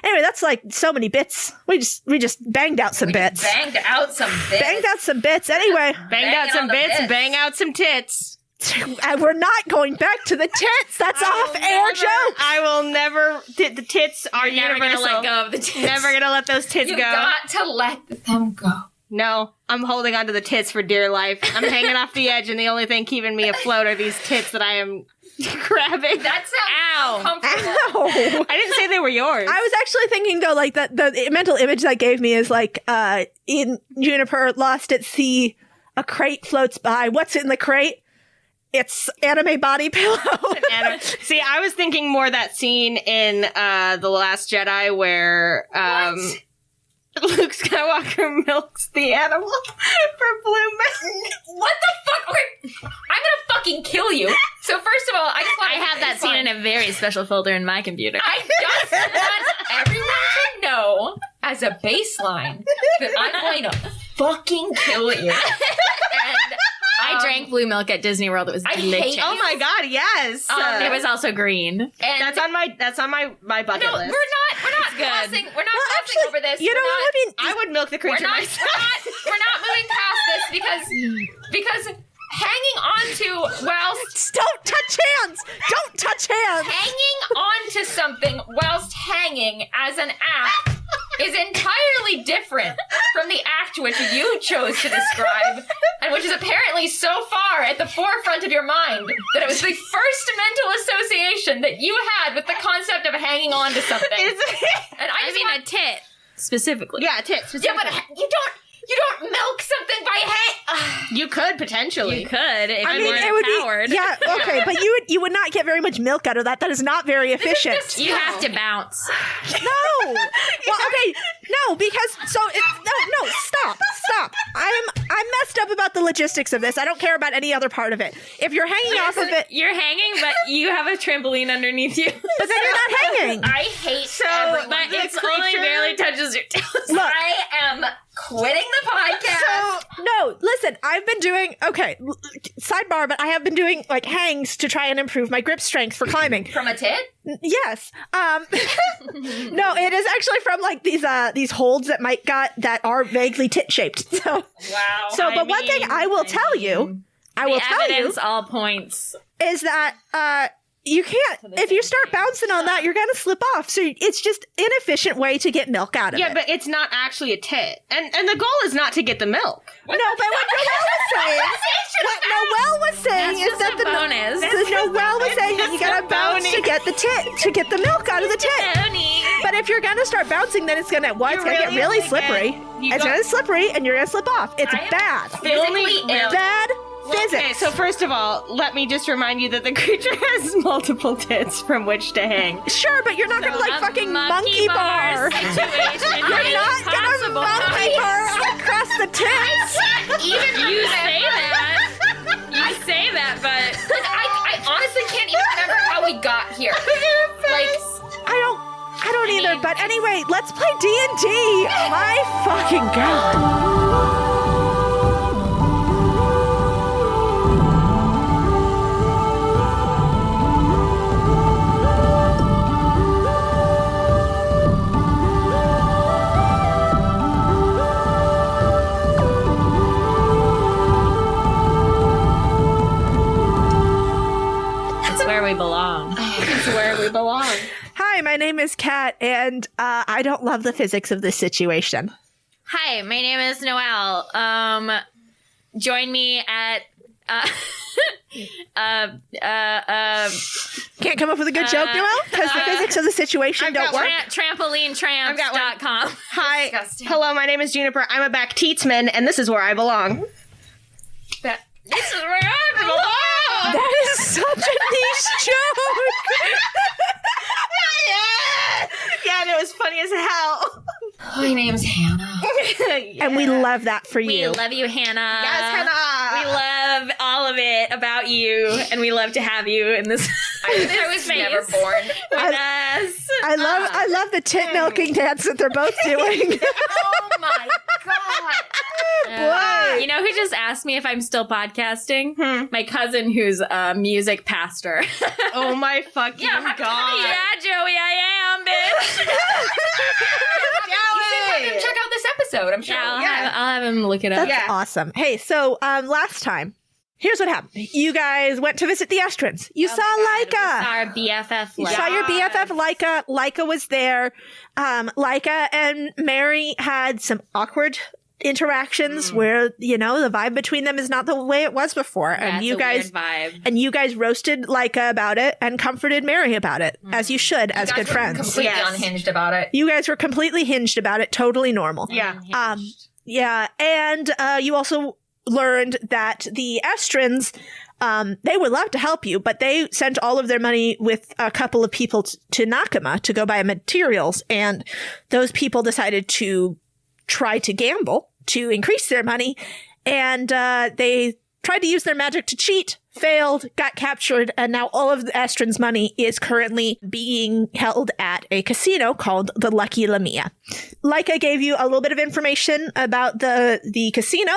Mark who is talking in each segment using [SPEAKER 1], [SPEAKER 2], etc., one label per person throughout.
[SPEAKER 1] Anyway, that's like so many bits. We just banged out some bits.
[SPEAKER 2] Banged out some bits.
[SPEAKER 1] Anyway.
[SPEAKER 3] Banged out some bits, bang out some tits.
[SPEAKER 1] And we're not going back to the tits. That's off-air joke.
[SPEAKER 3] I will never. The tits are
[SPEAKER 2] You're never
[SPEAKER 3] universal.
[SPEAKER 2] gonna let go of the tits.
[SPEAKER 3] Never gonna let those tits
[SPEAKER 2] You
[SPEAKER 3] go.
[SPEAKER 2] got to let them go.
[SPEAKER 3] No, I'm holding onto the tits for dear life. I'm hanging off the edge, and the only thing keeping me afloat are these tits that I am grabbing.
[SPEAKER 2] That sounds comfortable.
[SPEAKER 1] Ow.
[SPEAKER 3] I didn't say they were yours.
[SPEAKER 1] I was actually thinking though, like that the mental image that gave me is like in Juniper Lost at Sea, a crate floats by. What's in the crate? It's anime body pillow.
[SPEAKER 3] See, I was thinking more that scene in The Last Jedi where Luke Skywalker milks the animal for blue milk.
[SPEAKER 2] What the fuck? Okay, I'm gonna fucking kill you. So first of all, I just want to
[SPEAKER 4] have that scene in a very special folder in my computer.
[SPEAKER 2] I just want everyone to know as a baseline that I'm going to fucking kill you. And
[SPEAKER 4] I drank blue milk at Disney World. It was delicious.
[SPEAKER 2] hate
[SPEAKER 3] Oh my god, yes.
[SPEAKER 4] It was also green.
[SPEAKER 2] And
[SPEAKER 3] that's on my bucket
[SPEAKER 2] no,
[SPEAKER 3] list.
[SPEAKER 2] we're not glossing over this.
[SPEAKER 1] You know what I mean?
[SPEAKER 3] I would milk the creature myself.
[SPEAKER 2] We're not moving past this because hanging on to
[SPEAKER 1] Don't touch hands! Don't touch hands!
[SPEAKER 2] Hanging on to something whilst hanging as an act is entirely different from the act which you chose to describe, and which is apparently so far at the forefront of your mind that it was the first mental association that you had with the concept of hanging on to something. And
[SPEAKER 4] I mean a tit, specifically.
[SPEAKER 3] Yeah, a tit, specifically.
[SPEAKER 2] Yeah, but you don't milk something by hang.
[SPEAKER 3] You could, potentially.
[SPEAKER 4] You could, if you weren't
[SPEAKER 1] it would
[SPEAKER 4] empowered.
[SPEAKER 1] be, yeah, okay, but you would not get very much milk out of that. That is not very efficient.
[SPEAKER 4] You have to bounce.
[SPEAKER 1] No. Well, okay, no, because no, stop. I'm messed up about the logistics of this. I don't care about any other part of it. If you're hanging off of it,
[SPEAKER 4] You're hanging, but you have a trampoline underneath you.
[SPEAKER 1] but then you're not hanging.
[SPEAKER 2] I hate everyone.
[SPEAKER 4] But it's only barely touches your toes.
[SPEAKER 1] Look.
[SPEAKER 2] I am quitting the podcast.
[SPEAKER 1] So, no, listen, I've been doing, sidebar, but I have been doing, like, hangs to try and improve my grip strength for climbing.
[SPEAKER 2] From a tit?
[SPEAKER 1] Yes. No, it is actually from, like, these holds that Mike got that are vaguely tit-shaped. So,
[SPEAKER 2] Wow.
[SPEAKER 1] but one thing I will tell you,
[SPEAKER 4] Evidence all points.
[SPEAKER 1] is that, you can't, if you start bouncing on that, you're going to slip off. So it's just inefficient way to get milk out of it.
[SPEAKER 3] Yeah, but it's not actually a tit. And the goal is not to get the milk.
[SPEAKER 1] No, but what Noelle was saying is that
[SPEAKER 4] bonus.
[SPEAKER 1] Noelle was saying that you gotta bounce to get the tit, to get the milk out of the tit. But if you're gonna start bouncing, then it's gonna get really slippery. It's gonna slippery, and you're gonna slip off. It's bad.
[SPEAKER 2] Physically ill.
[SPEAKER 1] Bad physics.
[SPEAKER 3] Okay, so first of all, let me just remind you that the creature has multiple tits from which to hang.
[SPEAKER 1] Sure, but you're not gonna like fucking monkey bar.
[SPEAKER 4] Situation.
[SPEAKER 1] You're not gonna monkey bar across the tits.
[SPEAKER 2] Even
[SPEAKER 4] You say that. You say that, but
[SPEAKER 2] I honestly can't even remember how we got here. Like,
[SPEAKER 1] I don't either. But anyway, let's play D&D. My fucking god.
[SPEAKER 4] where we belong.
[SPEAKER 3] It's where we belong.
[SPEAKER 1] Hi, my name is Kat, and I don't love the physics of this situation.
[SPEAKER 4] Hi, my name is Noelle. Join me at
[SPEAKER 1] Can't come up with a good joke, Noelle? Because the physics of the situation don't work.
[SPEAKER 4] trampolinetramps.com.
[SPEAKER 3] Hi.
[SPEAKER 2] Disgusting.
[SPEAKER 3] Hello, my name is Juniper. I'm a back teatsman, and this is where I belong.
[SPEAKER 4] This is where I belong.
[SPEAKER 1] That is such a niche joke.
[SPEAKER 3] Yeah, and it was funny as hell.
[SPEAKER 2] My name's Hannah.
[SPEAKER 1] And we love that for
[SPEAKER 4] We
[SPEAKER 1] you.
[SPEAKER 4] love you, Hannah.
[SPEAKER 3] Yes, Hannah.
[SPEAKER 4] We love all of it about you, and we love to have you in this.
[SPEAKER 2] I was never born.
[SPEAKER 4] with us.
[SPEAKER 1] I love the tit milking dance that they're both doing.
[SPEAKER 2] Oh my god.
[SPEAKER 1] boy.
[SPEAKER 4] You know who just asked me if I'm still podcasting? My cousin, who's a music pastor.
[SPEAKER 3] Oh my fucking god.
[SPEAKER 4] Yeah, Joey, I am, bitch.
[SPEAKER 2] You should have him check out this episode. I'm sure.
[SPEAKER 4] Yeah, I'll have him look it up.
[SPEAKER 1] That's awesome. Hey, so last time, here's what happened. You guys went to visit the Estrans. You saw Laika.
[SPEAKER 4] Our BFF.
[SPEAKER 1] You saw your BFF Laika. Laika was there. Laika and Mary had some awkward interactions where, you know, the vibe between them is not the way it was before. And you guys roasted Laika about it and comforted Mary about it, as you should, as good friends.
[SPEAKER 2] Completely unhinged about it.
[SPEAKER 1] You guys were completely hinged about it. Totally normal.
[SPEAKER 3] Yeah.
[SPEAKER 1] Yeah. And you also learned that the Estrans, they would love to help you, but they sent all of their money with a couple of people to Nakama to go buy materials. And those people decided to try to gamble to increase their money. And they tried to use their magic to cheat, failed, got captured. And now all of the Estrans' money is currently being held at a casino called the Lucky Lamia. Laika gave you a little bit of information about the casino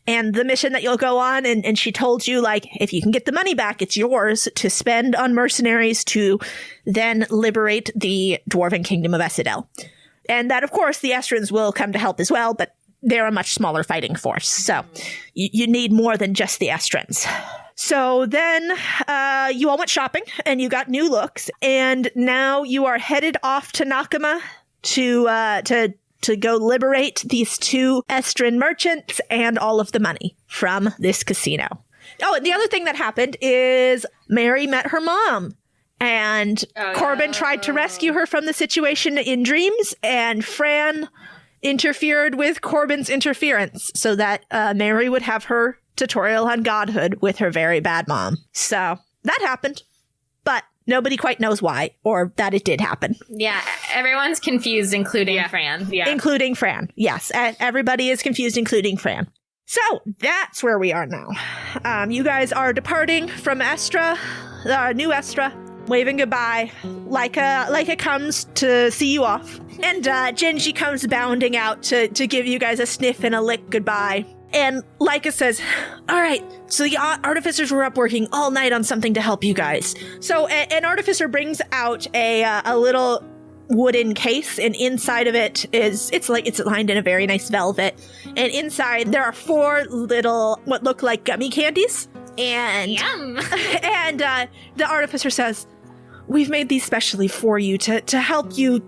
[SPEAKER 1] and the mission that you'll go on. And she told you, like, if you can get the money back, it's yours to spend on mercenaries to then liberate the Dwarven Kingdom of Essedel. And that, of course, the Estrans will come to help as well, but they're a much smaller fighting force. So you need more than just the Estrans. So then you all went shopping and you got new looks. And now you are headed off to Nakama to go liberate these two Estran merchants and all of the money from this casino. Oh, and the other thing that happened is Mary met her mom. And Corbin tried to rescue her from the situation in dreams, and Fran interfered with Corbin's interference so that Mary would have her tutorial on godhood with her very bad mom. So that happened, but nobody quite knows why, or that it did happen.
[SPEAKER 4] Yeah, everyone's confused, including Fran.
[SPEAKER 3] Yeah.
[SPEAKER 1] Including Fran, yes. Everybody is confused, including Fran. So that's where we are now. You guys are departing from Estra, New Estra. Waving goodbye. Laika comes to see you off. And Genji comes bounding out to give you guys a sniff and a lick goodbye. And Laika says, all right, so the artificers were up working all night on something to help you guys. So an artificer brings out a little wooden case, and inside of it it's lined in a very nice velvet. And inside there are 4 little, what look like gummy candies. And
[SPEAKER 4] Yum.
[SPEAKER 1] And the artificer says, we've made these specially for you to help you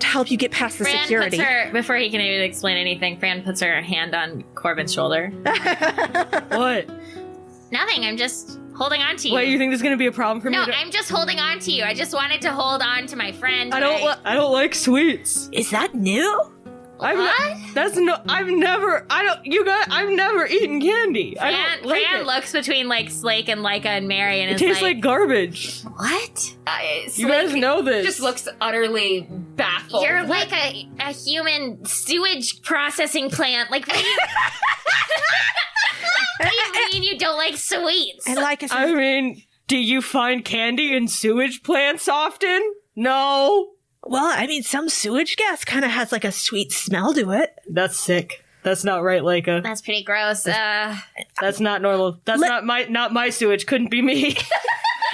[SPEAKER 1] get past the security.
[SPEAKER 4] Before he can even explain anything, Fran puts her hand on Corbin's shoulder.
[SPEAKER 3] What?
[SPEAKER 4] Nothing, I'm just holding on to you.
[SPEAKER 3] What, you think there's gonna be a problem for me?
[SPEAKER 4] No, I'm just holding on to you. I just wanted to hold on to my friend.
[SPEAKER 3] I don't like sweets.
[SPEAKER 1] Is that new?
[SPEAKER 4] What?
[SPEAKER 3] I've never eaten candy.
[SPEAKER 4] Fran looks between like Slake and Laika and Mary and
[SPEAKER 3] It tastes like garbage.
[SPEAKER 4] what?
[SPEAKER 3] You guys know this.
[SPEAKER 2] Just looks utterly baffled.
[SPEAKER 4] You're like a human sewage processing plant. Like, what do you mean you don't like sweets?
[SPEAKER 1] And Laika says,
[SPEAKER 3] I mean, do you find candy in sewage plants often? No.
[SPEAKER 1] well, I mean, some sewage gas kind of has like a sweet smell to it.
[SPEAKER 3] That's sick. That's not right, Laika.
[SPEAKER 4] That's pretty gross.
[SPEAKER 3] That's not normal. That's not my sewage. Couldn't be me.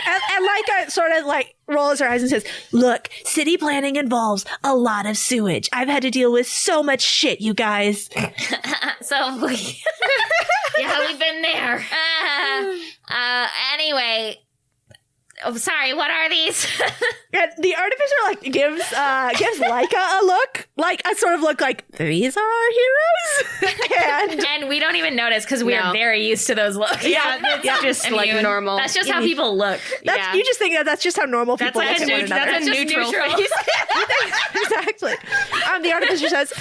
[SPEAKER 1] And Laika sort of like rolls her eyes and says, look, city planning involves a lot of sewage. I've had to deal with so much shit, you guys.
[SPEAKER 4] Yeah, we've been there. Anyway. Oh, sorry, what are these?
[SPEAKER 1] And the artificer like gives Laika a look, like a sort of look like, these are our heroes.
[SPEAKER 4] And we don't even notice because we are very used to those looks.
[SPEAKER 3] Yeah, that's just like normal.
[SPEAKER 4] That's just how people look.
[SPEAKER 1] You just think that's just how normal people look at one another.
[SPEAKER 3] That's a neutral face.
[SPEAKER 1] Exactly. The artificer says,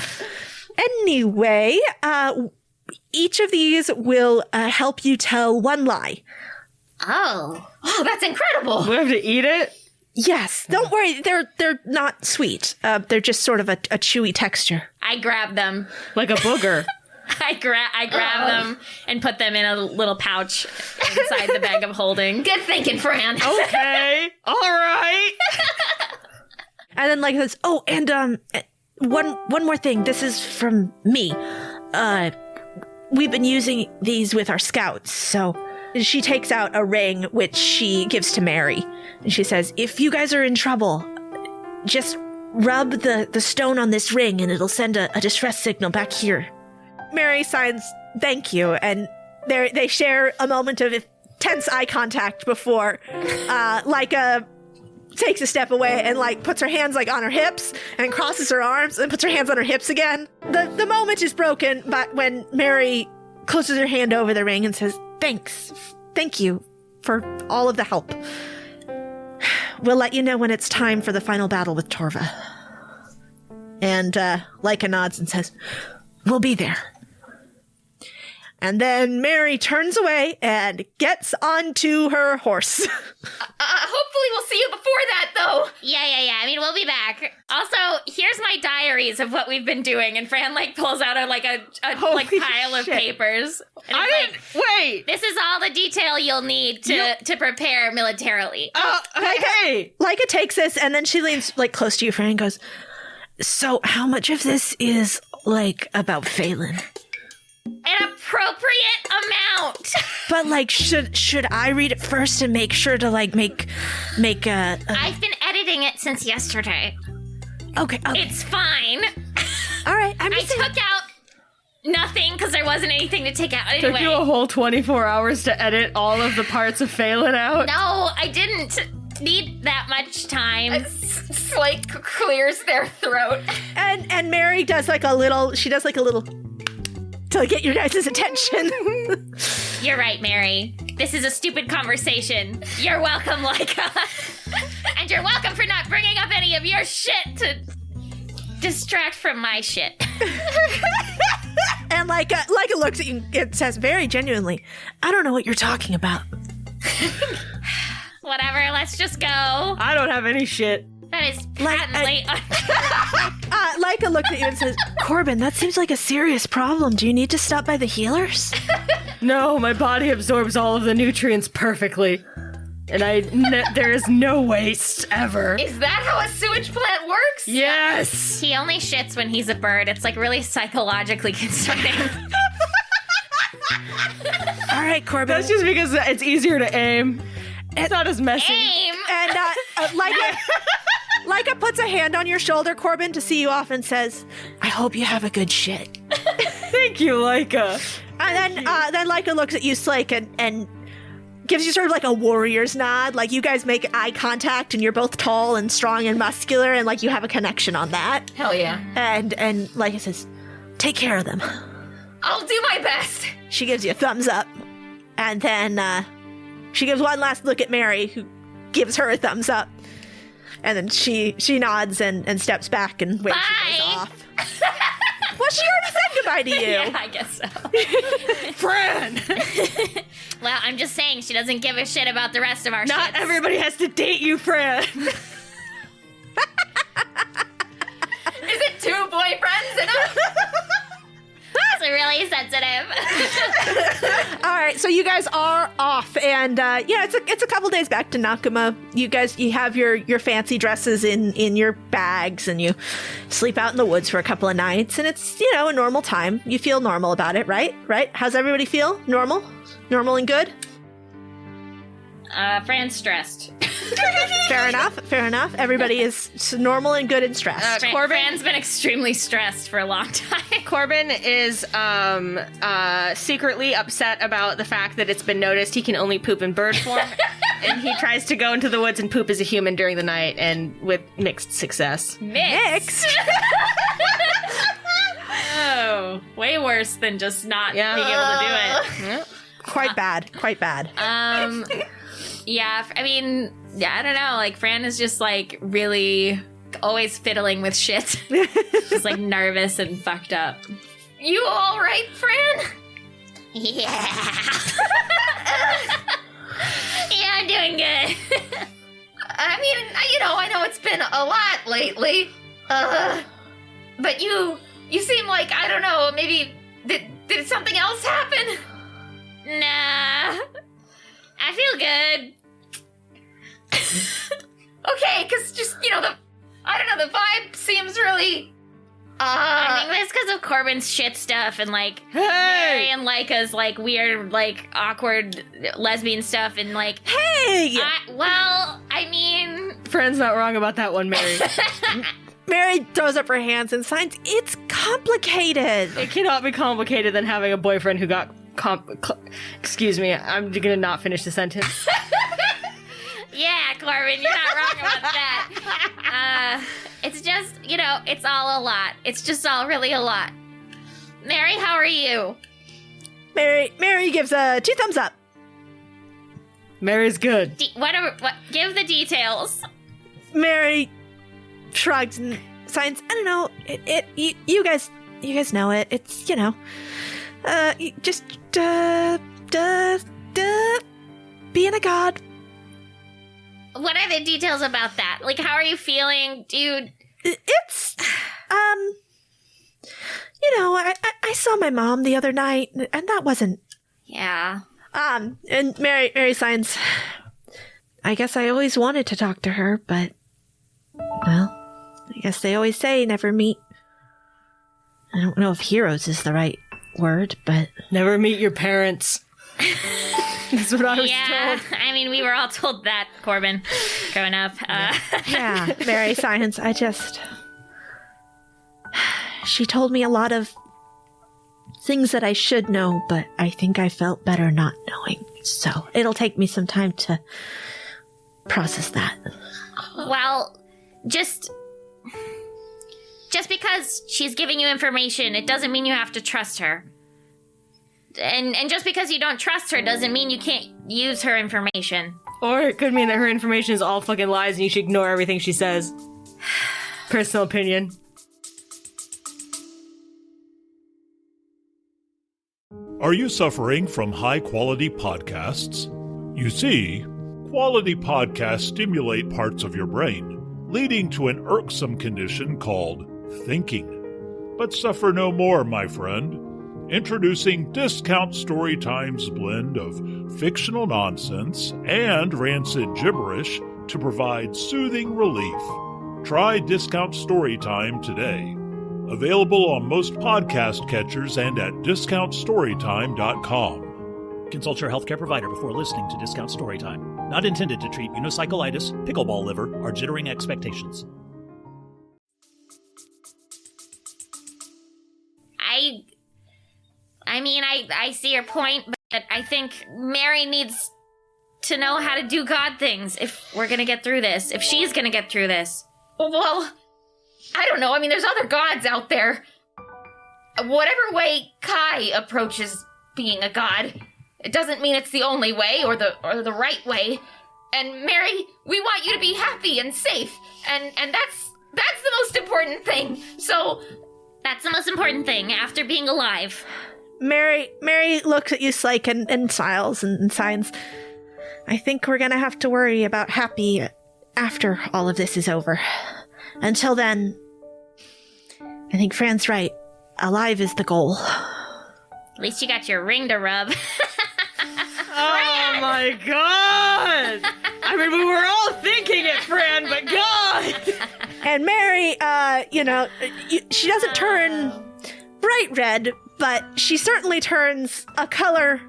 [SPEAKER 1] anyway, each of these will help you tell one lie.
[SPEAKER 4] Oh,
[SPEAKER 2] that's incredible.
[SPEAKER 3] We have to eat it?
[SPEAKER 1] Yes. Don't worry. They're not sweet. They're just sort of a chewy texture.
[SPEAKER 4] I grab them.
[SPEAKER 3] Like a booger.
[SPEAKER 4] I grab them and put them in a little pouch inside the bag of holding.
[SPEAKER 2] Good thinking, Fran.
[SPEAKER 3] Okay. All right.
[SPEAKER 1] And then like this, and one more thing. This is from me. we've been using these with our scouts, so she takes out a ring, which she gives to Mary. And she says, if you guys are in trouble, just rub the stone on this ring and it'll send a distress signal back here. Mary signs thank you, and they share a moment of tense eye contact before Leica takes a step away and puts her hands on her hips and crosses her arms and puts her hands on her hips again. The moment is broken, but when Mary closes her hand over the ring and says, thank you for all of the help. We'll let you know when it's time for the final battle with Torva. And Leica nods and says, we'll be there. And then Mary turns away and gets onto her horse.
[SPEAKER 2] Hopefully we'll see you before that, though.
[SPEAKER 4] Yeah. I mean, we'll be back. Also, here's my diaries of what we've been doing. And Fran, pulls out a pile of papers. And
[SPEAKER 3] Wait!
[SPEAKER 4] This is all the detail you'll need to prepare militarily.
[SPEAKER 3] Hey!
[SPEAKER 1] Leica takes this, and then she leans, close to you, Fran, and goes, so how much of this is, about Phelan?
[SPEAKER 4] An appropriate amount.
[SPEAKER 1] But should I read it first and make sure to make
[SPEAKER 4] I've been editing it since yesterday.
[SPEAKER 1] Okay.
[SPEAKER 4] It's fine.
[SPEAKER 1] All right.
[SPEAKER 4] I took out nothing because there wasn't anything to take out anyway.
[SPEAKER 3] Took you a whole 24 hours to edit all of the parts of Phelan out?
[SPEAKER 4] No, I didn't need that much time.
[SPEAKER 2] Slate clears their throat.
[SPEAKER 1] And Mary does a little to get your guys' attention.
[SPEAKER 4] You're right, Mary. This is a stupid conversation. You're welcome, Leica. And you're welcome for not bringing up any of your shit to distract from my shit.
[SPEAKER 1] And Leica looks at you and says very genuinely, I don't know what you're talking about.
[SPEAKER 4] Whatever, let's just go.
[SPEAKER 3] I don't have any shit.
[SPEAKER 4] That is patently
[SPEAKER 1] Leica looks at you and says, Corbin, that seems like a serious problem. Do you need to stop by the healers?
[SPEAKER 3] No, my body absorbs all of the nutrients perfectly. And there is no waste ever.
[SPEAKER 2] Is that how a sewage plant works?
[SPEAKER 3] Yes!
[SPEAKER 4] He only shits when he's a bird. It's really psychologically concerning.
[SPEAKER 1] All right, Corbin.
[SPEAKER 3] That's just because it's easier to aim. It's not as messy.
[SPEAKER 4] Aim!
[SPEAKER 1] And Leica puts a hand on your shoulder, Corbin, to see you off and says, I hope you have a good shit.
[SPEAKER 3] Thank you, Leica.
[SPEAKER 1] And then Leica looks at you, Slake, and gives you sort of a warrior's nod. You guys make eye contact, and you're both tall and strong and muscular, and you have a connection on that.
[SPEAKER 2] Hell yeah.
[SPEAKER 1] And Leica says, take care of them.
[SPEAKER 2] I'll do my best.
[SPEAKER 1] She gives you a thumbs up. And then she gives one last look at Mary, who gives her a thumbs up. And then she nods and steps back and waves you guys off. Well, she already said goodbye to you.
[SPEAKER 4] Yeah, I guess so.
[SPEAKER 3] Fran!
[SPEAKER 4] Well, I'm just saying she doesn't give a shit about the rest of our
[SPEAKER 3] Not
[SPEAKER 4] shits.
[SPEAKER 3] everybody has to date you, Fran.
[SPEAKER 2] Is it 2 boyfriends enough?
[SPEAKER 4] That's really sensitive.
[SPEAKER 1] All right, so you guys are off, and it's a couple days back to Nakama. You have your fancy dresses in your bags, and you sleep out in the woods for a couple of nights, and it's a normal time. You feel normal about it, right? How's everybody feel? Normal and good.
[SPEAKER 4] Fran's stressed.
[SPEAKER 1] Fair enough. Everybody is normal and good and stressed.
[SPEAKER 4] Fran's been extremely stressed for a long time.
[SPEAKER 3] Corbin is secretly upset about the fact that it's been noticed he can only poop in bird form. And he tries to go into the woods and poop as a human during the night, and with mixed success.
[SPEAKER 1] Mixed?
[SPEAKER 4] Oh, way worse than just not being able to do it.
[SPEAKER 3] Yeah.
[SPEAKER 1] Quite bad.
[SPEAKER 4] Yeah, I mean, I don't know. Fran is just really always fiddling with shit. Just nervous and fucked up.
[SPEAKER 2] You all right, Fran?
[SPEAKER 4] Yeah. Yeah, I'm doing good.
[SPEAKER 2] I mean, I know it's been a lot lately. But you seem I don't know, maybe did something else happen?
[SPEAKER 4] Nah. I feel good.
[SPEAKER 2] Okay, because just, the vibe seems really
[SPEAKER 4] I think that's because of Corbin's shit stuff and, like, Mary and Laika's, like, weird, like, awkward lesbian stuff and, like...
[SPEAKER 1] Hey!
[SPEAKER 4] I mean...
[SPEAKER 3] Friend's not wrong about that one, Mary.
[SPEAKER 1] Mary throws up her hands and signs, it's complicated.
[SPEAKER 3] It cannot be complicated than having a boyfriend who got excuse me, I'm gonna not finish the sentence.
[SPEAKER 4] Yeah, Corbin, you're not wrong about that. It's just, it's all a lot. It's just all really a lot. Mary, how are you?
[SPEAKER 1] Mary gives 2 thumbs up.
[SPEAKER 3] Mary's good.
[SPEAKER 4] Give the details.
[SPEAKER 1] Mary shrugs and signs, I don't know, you guys know it. It's, just, being a god.
[SPEAKER 4] What are the details about that? Like, how are you feeling, dude?
[SPEAKER 1] It's, I saw my mom the other night, and that wasn't...
[SPEAKER 4] Yeah.
[SPEAKER 1] And Mary signs, I guess I always wanted to talk to her, but, well, I guess they always say never meet. I don't know if heroes is the right word, but...
[SPEAKER 3] Never meet your parents. That's what I was told.
[SPEAKER 4] I mean, we were all told that, Corbin, growing up.
[SPEAKER 1] Yeah, Mary signs, she told me a lot of things that I should know, but I think I felt better not knowing. So it'll take me some time to process that.
[SPEAKER 4] Well, just because she's giving you information, it doesn't mean you have to trust her. And just because you don't trust her doesn't mean you can't use her information.
[SPEAKER 3] Or it could mean that her information is all fucking lies and you should ignore everything she says. Personal opinion.
[SPEAKER 5] Are you suffering from high-quality podcasts? You see, quality podcasts stimulate parts of your brain, leading to an irksome condition called thinking. But suffer no more, my friend. Introducing Discount Storytime's blend of fictional nonsense and rancid gibberish to provide soothing relief. Try Discount Storytime today. Available on most podcast catchers and at discountstorytime.com.
[SPEAKER 6] Consult your healthcare provider before listening to Discount Storytime. Not intended to treat unicyclitis, pickleball liver, or jittering expectations.
[SPEAKER 4] I see your point, but I think Mary needs to know how to do God things if we're gonna get through this. If she's gonna get through this.
[SPEAKER 2] Well, I don't know. I mean, there's other gods out there. Whatever way Kai approaches being a god, it doesn't mean it's the only way or the right way. And Mary, we want you to be happy and safe, and that's the most important thing. So
[SPEAKER 4] that's the most important thing after being alive.
[SPEAKER 1] Mary looks at you, Slake, and smiles and signs. I think we're gonna have to worry about Happy after all of this is over. Until then, I think Fran's right. Alive is the goal.
[SPEAKER 4] At least you got your ring to rub.
[SPEAKER 3] Oh my god! I mean, we were all thinking it, Fran, but god!
[SPEAKER 1] And Mary, she doesn't turn bright red, but she certainly turns a color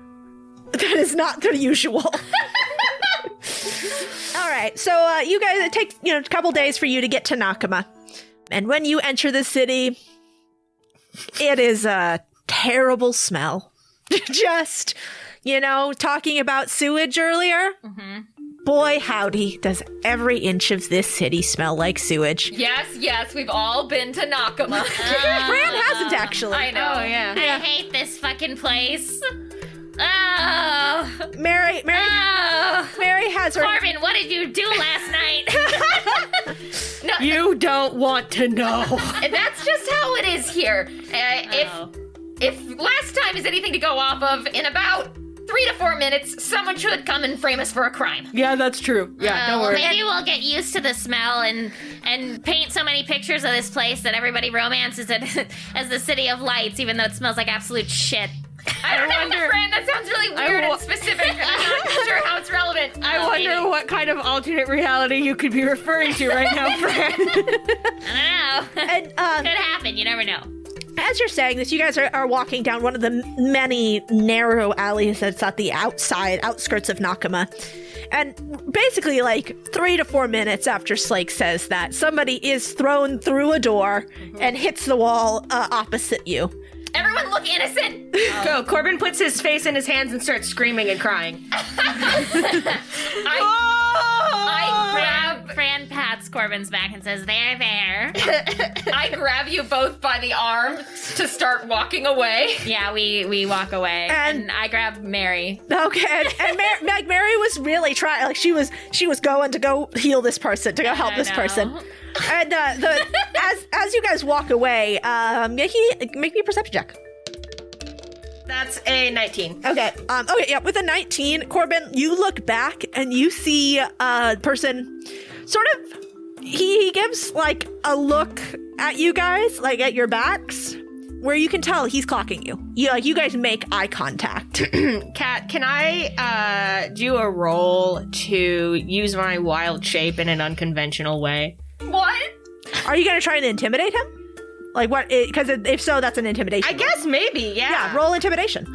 [SPEAKER 1] that is not the usual. All right, so you guys, it takes a couple days for you to get to Nakama. And when you enter the city, it is a terrible smell. Just, talking about sewage earlier. Mm-hmm. Boy, howdy, does every inch of this city smell like sewage.
[SPEAKER 2] Yes, we've all been to Nakama.
[SPEAKER 1] Fran hasn't, actually.
[SPEAKER 2] I know.
[SPEAKER 3] Oh, yeah.
[SPEAKER 4] I hate this fucking place. Oh.
[SPEAKER 1] Mary has her...
[SPEAKER 4] Corbin, what did you do last night?
[SPEAKER 2] No,
[SPEAKER 3] you don't want to know.
[SPEAKER 2] That's just how it is here. If last time is anything to go off of, in about 3 to 4 minutes, someone should come and frame us for a crime.
[SPEAKER 3] Yeah, that's true. Yeah, don't worry.
[SPEAKER 4] Maybe we'll get used to the smell and paint so many pictures of this place that everybody romances it as the city of lights, even though it smells like absolute shit.
[SPEAKER 2] I don't know, Fran. That sounds really weird and specific. And I'm not sure how it's relevant.
[SPEAKER 3] I wonder what kind of alternate reality you could be referring to right now, Fran.
[SPEAKER 4] I don't know.
[SPEAKER 1] And
[SPEAKER 4] Could happen. You never know.
[SPEAKER 1] as you're saying this, you guys are walking down one of the many narrow alleys that's at the outskirts of Nakama. And basically, like 3 to 4 minutes after Slake says that, somebody is thrown through a door and hits the wall opposite you.
[SPEAKER 2] Everyone look innocent.
[SPEAKER 3] Go. Corbin puts his face in his hands and starts screaming and crying.
[SPEAKER 4] Fran pats Corbin's back and says, "There, there."
[SPEAKER 2] I grab you both by the arm to start walking away.
[SPEAKER 4] Yeah, we walk away, and I grab Mary.
[SPEAKER 1] Okay, and Mary was really trying. Like she was going to go heal this person, to go help this person. And as you guys walk away, make me a perception check.
[SPEAKER 3] That's a 19.
[SPEAKER 1] Okay. Yeah. With a 19, Corbin, you look back and you see a person. Sort of. He gives like a look at you guys, like at your backs, where you can tell he's clocking you. You guys make eye contact.
[SPEAKER 3] Kat, can I do a roll to use my wild shape in an unconventional way?
[SPEAKER 2] What?
[SPEAKER 1] Are you gonna try and intimidate him? Like what? Because if so, that's an intimidation.
[SPEAKER 3] I guess maybe, yeah.
[SPEAKER 1] Yeah, roll intimidation.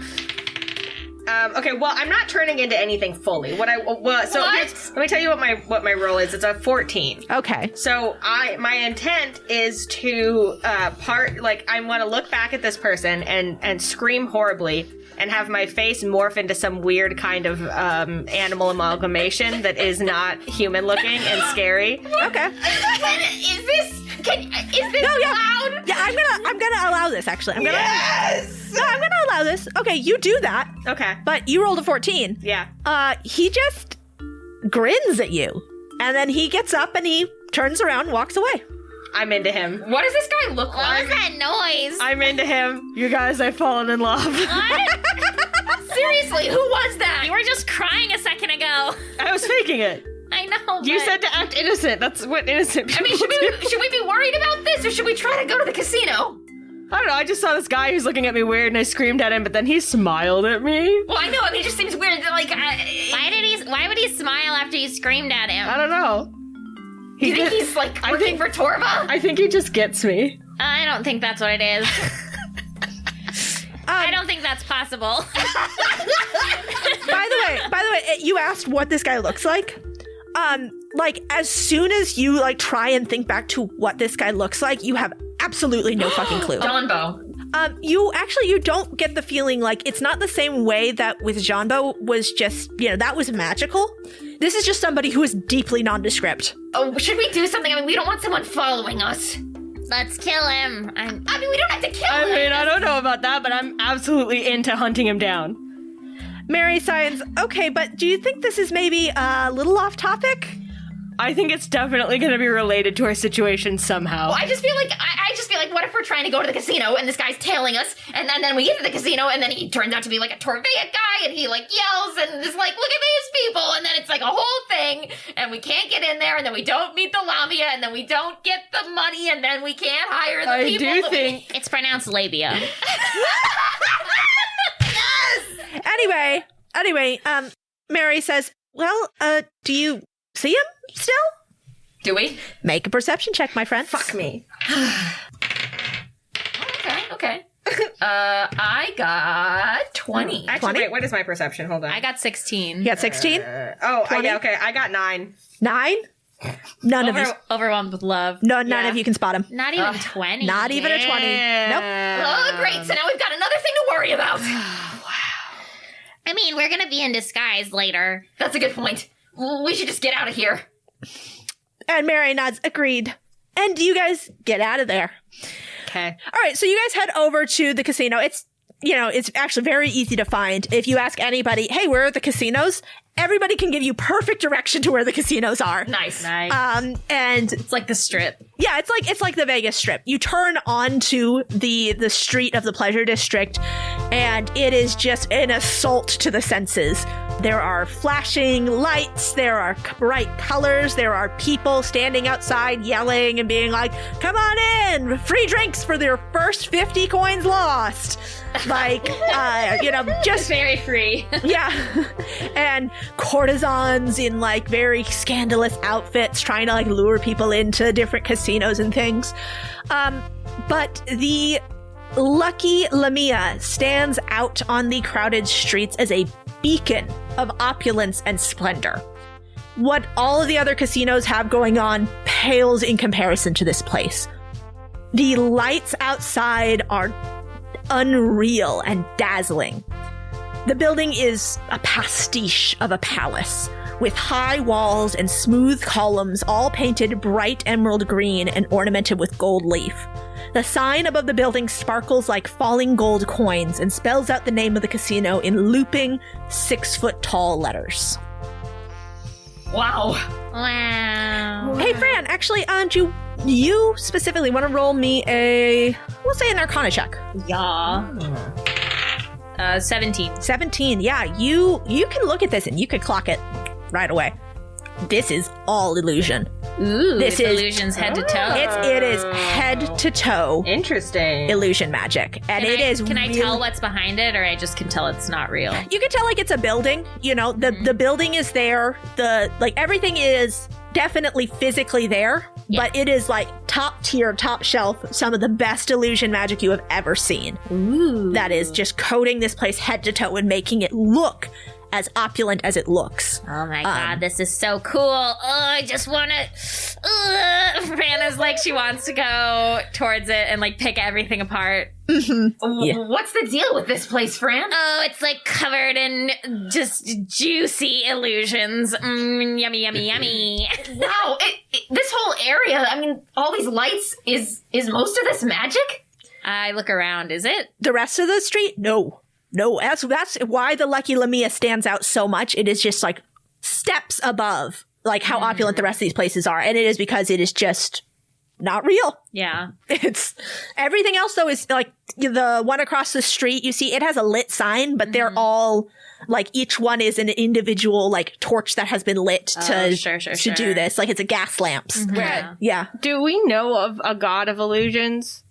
[SPEAKER 3] Okay, well, I'm not turning into anything fully. Let me tell you what my roll is. It's a 14.
[SPEAKER 1] Okay.
[SPEAKER 3] So my intent is to I want to look back at this person and scream horribly and have my face morph into some weird kind of animal amalgamation that is not human looking and scary.
[SPEAKER 1] Okay.
[SPEAKER 2] Is this allowed?
[SPEAKER 1] Yeah, I'm gonna allow this. Actually, I'm gonna allow this. Okay, you do that.
[SPEAKER 3] Okay.
[SPEAKER 1] But you rolled a 14.
[SPEAKER 3] Yeah.
[SPEAKER 1] He just grins at you, and then he gets up and he turns around, and walks away.
[SPEAKER 3] I'm into him.
[SPEAKER 2] What does this guy look
[SPEAKER 4] What
[SPEAKER 2] like?
[SPEAKER 4] was that noise?
[SPEAKER 3] I'm into him. You guys, I've fallen in love.
[SPEAKER 4] What?
[SPEAKER 2] Seriously, who was that?
[SPEAKER 4] You were just crying a second ago.
[SPEAKER 3] I was faking it.
[SPEAKER 4] I know.
[SPEAKER 3] You
[SPEAKER 4] but-
[SPEAKER 3] said to act innocent. That's what innocent people do.
[SPEAKER 2] Should we be worried about this, or should we try to go to the casino?
[SPEAKER 3] I don't know. I just saw this guy who's looking at me weird, and I screamed at him, but then he smiled at me.
[SPEAKER 2] Well, I know. I mean, it just seems weird. Like,
[SPEAKER 4] Why would he smile after you screamed at him?
[SPEAKER 3] I don't know.
[SPEAKER 2] Do you think he's like working for Torva?
[SPEAKER 3] I think he just gets me.
[SPEAKER 4] I don't think that's what it is. I don't think that's possible.
[SPEAKER 1] By the way, you asked what this guy looks like. Like as soon as you like try and think back to what this guy looks like, you have absolutely no fucking clue.
[SPEAKER 2] Donbo.
[SPEAKER 1] You don't get the feeling like it's not the same way that with Janbo was just, that was magical. This is just somebody who is deeply nondescript.
[SPEAKER 2] Oh, should we do something? I mean, we don't want someone following us.
[SPEAKER 4] Let's kill him.
[SPEAKER 2] I mean, we don't have to kill him.
[SPEAKER 3] I mean, I don't know about that, but I'm absolutely into hunting him down.
[SPEAKER 1] Mary signs, okay, but do you think this is maybe a little off topic?
[SPEAKER 3] I think it's definitely going to be related to our situation somehow.
[SPEAKER 2] Well, I just feel like what if we're trying to go to the casino and this guy's tailing us, and then we get to the casino and then he turns out to be like a Torvaic guy and he like yells and is like, look at these people, and then it's like a whole thing and we can't get in there and then we don't meet the Lamia and then we don't get the money and then we can't hire the people.
[SPEAKER 3] I do think
[SPEAKER 4] it's pronounced labia.
[SPEAKER 1] Anyway, Mary says, well, do you see him still?
[SPEAKER 2] Do we?
[SPEAKER 1] Make a perception check, my friend.
[SPEAKER 3] fuck me.
[SPEAKER 2] Okay. I got 20.
[SPEAKER 3] Actually,
[SPEAKER 1] 20?
[SPEAKER 3] wait, what is my perception? Hold on.
[SPEAKER 4] I got 16.
[SPEAKER 1] You got 16? 20?
[SPEAKER 3] Okay, I got 9.
[SPEAKER 1] 9? None of these.
[SPEAKER 4] Overwhelmed with love.
[SPEAKER 1] None of you can spot him.
[SPEAKER 4] Not even 20.
[SPEAKER 1] Not even a 20. Nope.
[SPEAKER 2] Oh, great. So now we've got another thing to worry about.
[SPEAKER 4] I mean, we're gonna be in disguise later.
[SPEAKER 2] That's a good point. We should just get out of here.
[SPEAKER 1] And Mary nods, agreed. And you guys get out of there.
[SPEAKER 3] Okay.
[SPEAKER 1] All right, so you guys head over to the casino. It's actually very easy to find. If you ask anybody, hey, where are the casinos? Everybody can give you perfect direction to where the casinos are.
[SPEAKER 2] Nice.
[SPEAKER 1] And
[SPEAKER 4] It's like the Strip.
[SPEAKER 1] yeah, it's like the Vegas Strip. You turn onto the street of the Pleasure District, and it is just an assault to the senses. There are flashing lights, there are bright colors, there are people standing outside yelling and being like, come on in, free drinks for their first 50 coins lost. Like, just
[SPEAKER 4] Very free.
[SPEAKER 1] yeah. And courtesans in like very scandalous outfits trying to like lure people into different casinos and things. But the Lucky Lamia stands out on the crowded streets as a beacon of opulence and splendor. What all of the other casinos have going on pales in comparison to this place. The lights outside are unreal and dazzling. The building is a pastiche of a palace, with high walls and smooth columns all painted bright emerald green and ornamented with gold leaf. The sign above the building sparkles like falling gold coins and spells out the name of the casino in looping 6-foot-tall letters.
[SPEAKER 2] Wow.
[SPEAKER 4] Wow.
[SPEAKER 1] Hey, Fran, actually, do you specifically want to roll me we'll say an Arcana check.
[SPEAKER 4] Yeah. 17.
[SPEAKER 1] 17, yeah. You can look at this and you could clock it right away. This is all illusion.
[SPEAKER 4] Ooh,
[SPEAKER 1] This
[SPEAKER 4] it's
[SPEAKER 1] is-
[SPEAKER 4] illusions head to toe.
[SPEAKER 1] It is head to toe
[SPEAKER 3] Interesting.
[SPEAKER 1] illusion magic, and it is.
[SPEAKER 4] Can I
[SPEAKER 1] really-
[SPEAKER 4] tell what's behind it, or I just can tell it's not real?
[SPEAKER 1] You can tell like it's a building. You know, the building is there. Everything is definitely physically there,
[SPEAKER 4] Yeah.
[SPEAKER 1] but it is like top tier, top shelf, some of the best illusion magic you have ever seen.
[SPEAKER 4] Ooh.
[SPEAKER 1] That is just coating this place head to toe and making it look as opulent as it looks.
[SPEAKER 4] Oh my god, this is so cool. Oh, I just want to... Rana's like, she wants to go towards it and like pick everything apart.
[SPEAKER 1] Yeah.
[SPEAKER 2] What's the deal with this place, Fran?
[SPEAKER 4] Oh, it's like covered in just juicy illusions. Yummy, yummy, yummy.
[SPEAKER 2] Wow, this whole area, I mean, all these lights, is most of this magic?
[SPEAKER 4] I look around. Is it?
[SPEAKER 1] The rest of the street, no. That's why the Lucky Lamia stands out so much. It is just like steps above like how opulent the rest of these places are, and it is because it is just not real.
[SPEAKER 4] Yeah.
[SPEAKER 1] It's everything else though is like the one across the street. You see, it has a lit sign, but they're all like each one is an individual like torch that has been lit to
[SPEAKER 4] sure.
[SPEAKER 1] do this. Like it's a gas lamps.
[SPEAKER 4] Yeah.
[SPEAKER 1] Yeah.
[SPEAKER 3] Do we know of a god of illusions?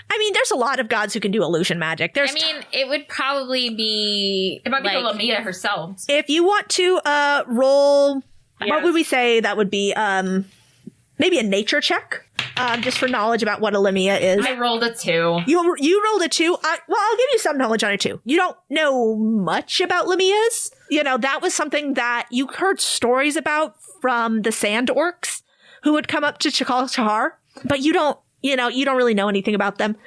[SPEAKER 1] I mean, there's a lot of gods who can do illusion magic. There's
[SPEAKER 4] I mean, it would probably be...
[SPEAKER 2] It might be
[SPEAKER 4] like,
[SPEAKER 2] the Lamia herself.
[SPEAKER 1] if you want to roll,
[SPEAKER 3] Yes.
[SPEAKER 1] what would we say that would be? Maybe a nature check, just for knowledge about what a Lamia is.
[SPEAKER 2] I rolled a 2.
[SPEAKER 1] You rolled a 2. I'll give you some knowledge on it too. You don't know much about Lamias. You know, that was something that you heard stories about from the Sand Orcs who would come up to Chakal Chahar, but you don't really know anything about them.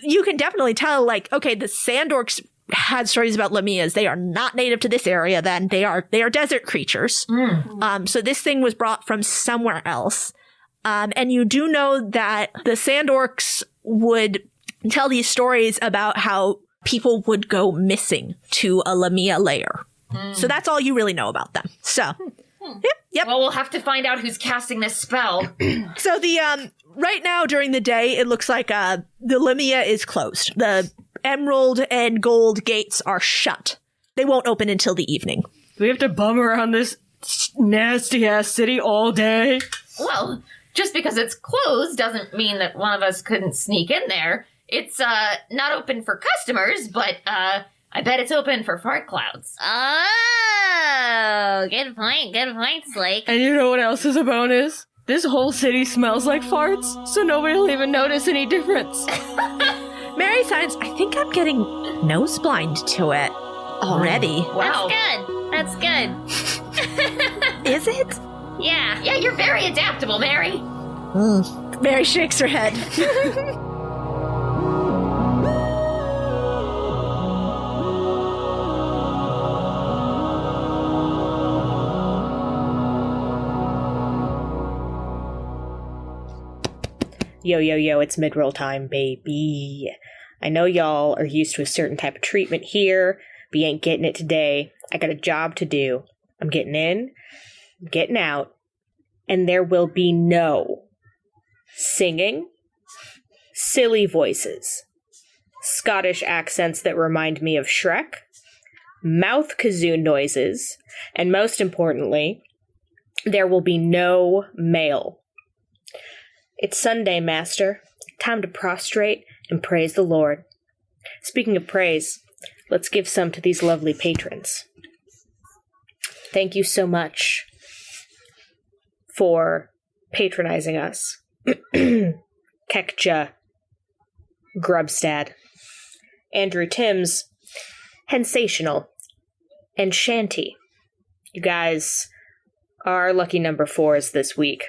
[SPEAKER 1] You can definitely tell, like, okay, the Sand Orcs had stories about Lamias. They are not native to this area then. They are desert creatures. So this thing was brought from somewhere else. And you do know that the Sand Orcs would tell these stories about how people would go missing to a Lamia lair. So that's all you really know about them. So, yep.
[SPEAKER 2] Well, we'll have to find out who's casting this spell.
[SPEAKER 1] So the right now during the day, it looks like the Lamia is closed. The emerald and gold gates are shut. They won't open until the evening.
[SPEAKER 3] Do we have to bum around this nasty ass city all day?
[SPEAKER 2] Well, just because it's closed doesn't mean that one of us couldn't sneak in there. It's not open for customers, but I bet it's open for fart clouds.
[SPEAKER 4] Oh, good point, Slake.
[SPEAKER 3] And you know what else is a bonus? This whole city smells like farts, so nobody will even notice any difference.
[SPEAKER 1] Mary Science, I think I'm getting nose blind to it already.
[SPEAKER 2] Wow.
[SPEAKER 4] That's good.
[SPEAKER 1] Is it?
[SPEAKER 4] Yeah.
[SPEAKER 2] Yeah, you're very adaptable, Mary.
[SPEAKER 1] Mary shakes her head.
[SPEAKER 7] Yo, it's mid-roll time, baby. I know y'all are used to a certain type of treatment here, but you ain't getting it today. I got a job to do. I'm getting in, I'm getting out, and there will be no singing, silly voices, Scottish accents that remind me of Shrek, mouth kazoo noises, and most importantly, there will be no mail. It's Sunday, Master. Time to prostrate and praise the Lord. Speaking of praise, let's give some to these lovely patrons. Thank you so much for patronizing us. Kekja, Grubstad, Andrew Timms, Hensational, and Shanty. You guys are lucky number 4s this week.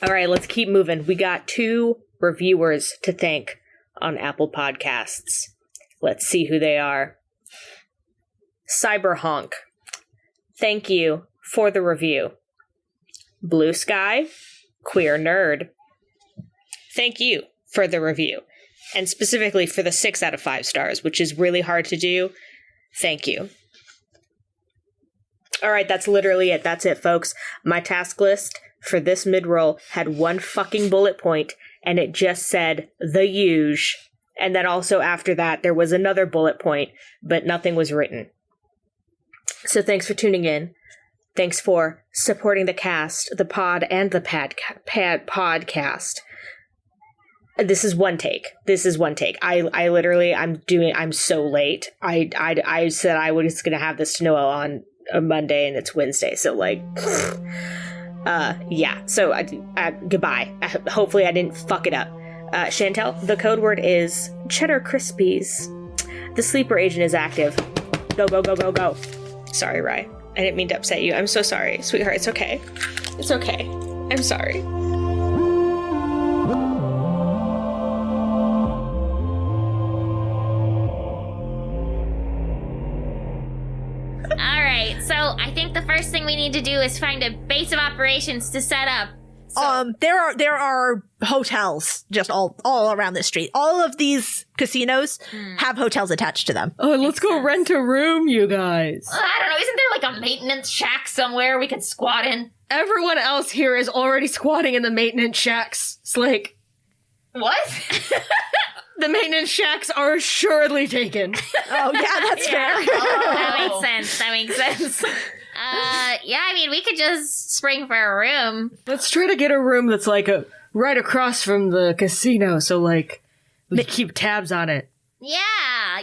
[SPEAKER 7] All right, let's keep moving. We got 2 reviewers to thank on Apple Podcasts. Let's see who they are. Cyberhonk, thank you for the review. Blue Sky, Queer Nerd, thank you for the review. And specifically for the 6 out of 5 stars, which is really hard to do. Thank you. All right, that's literally it. That's it, folks. My task list for this mid-roll had 1 fucking bullet point, and it just said, the huge. And then also after that, there was another bullet point, but nothing was written. So thanks for tuning in. Thanks for supporting the cast, the pod, and the podcast. This is one take. I literally, I'm so late. I said I was going to have this to Noel on a Monday, and it's Wednesday. So, yeah. So, goodbye. Hopefully I didn't fuck it up. Chantel, the code word is Cheddar Krispies. The sleeper agent is active. Go, go, go, go, go. Sorry, Rye. I didn't mean to upset you. I'm so sorry, sweetheart. It's okay. It's okay. I'm sorry.
[SPEAKER 4] Alright, so I think the first thing we need to do is find a base of operations to set up. So,
[SPEAKER 1] there are hotels just all around this street. All of these casinos have hotels attached to them.
[SPEAKER 3] Oh, let's go rent a room, you guys.
[SPEAKER 2] I don't know, isn't there like a maintenance shack somewhere we could squat in?
[SPEAKER 3] Everyone else here is already squatting in the maintenance shacks. It's like,
[SPEAKER 2] What?
[SPEAKER 3] the maintenance shacks are assuredly taken.
[SPEAKER 1] Oh, yeah, that's fair.
[SPEAKER 4] That makes sense. Yeah, I mean, we could just spring for a room.
[SPEAKER 3] Let's try to get a room that's like right across from the casino, so like we keep tabs on it.
[SPEAKER 4] Yeah.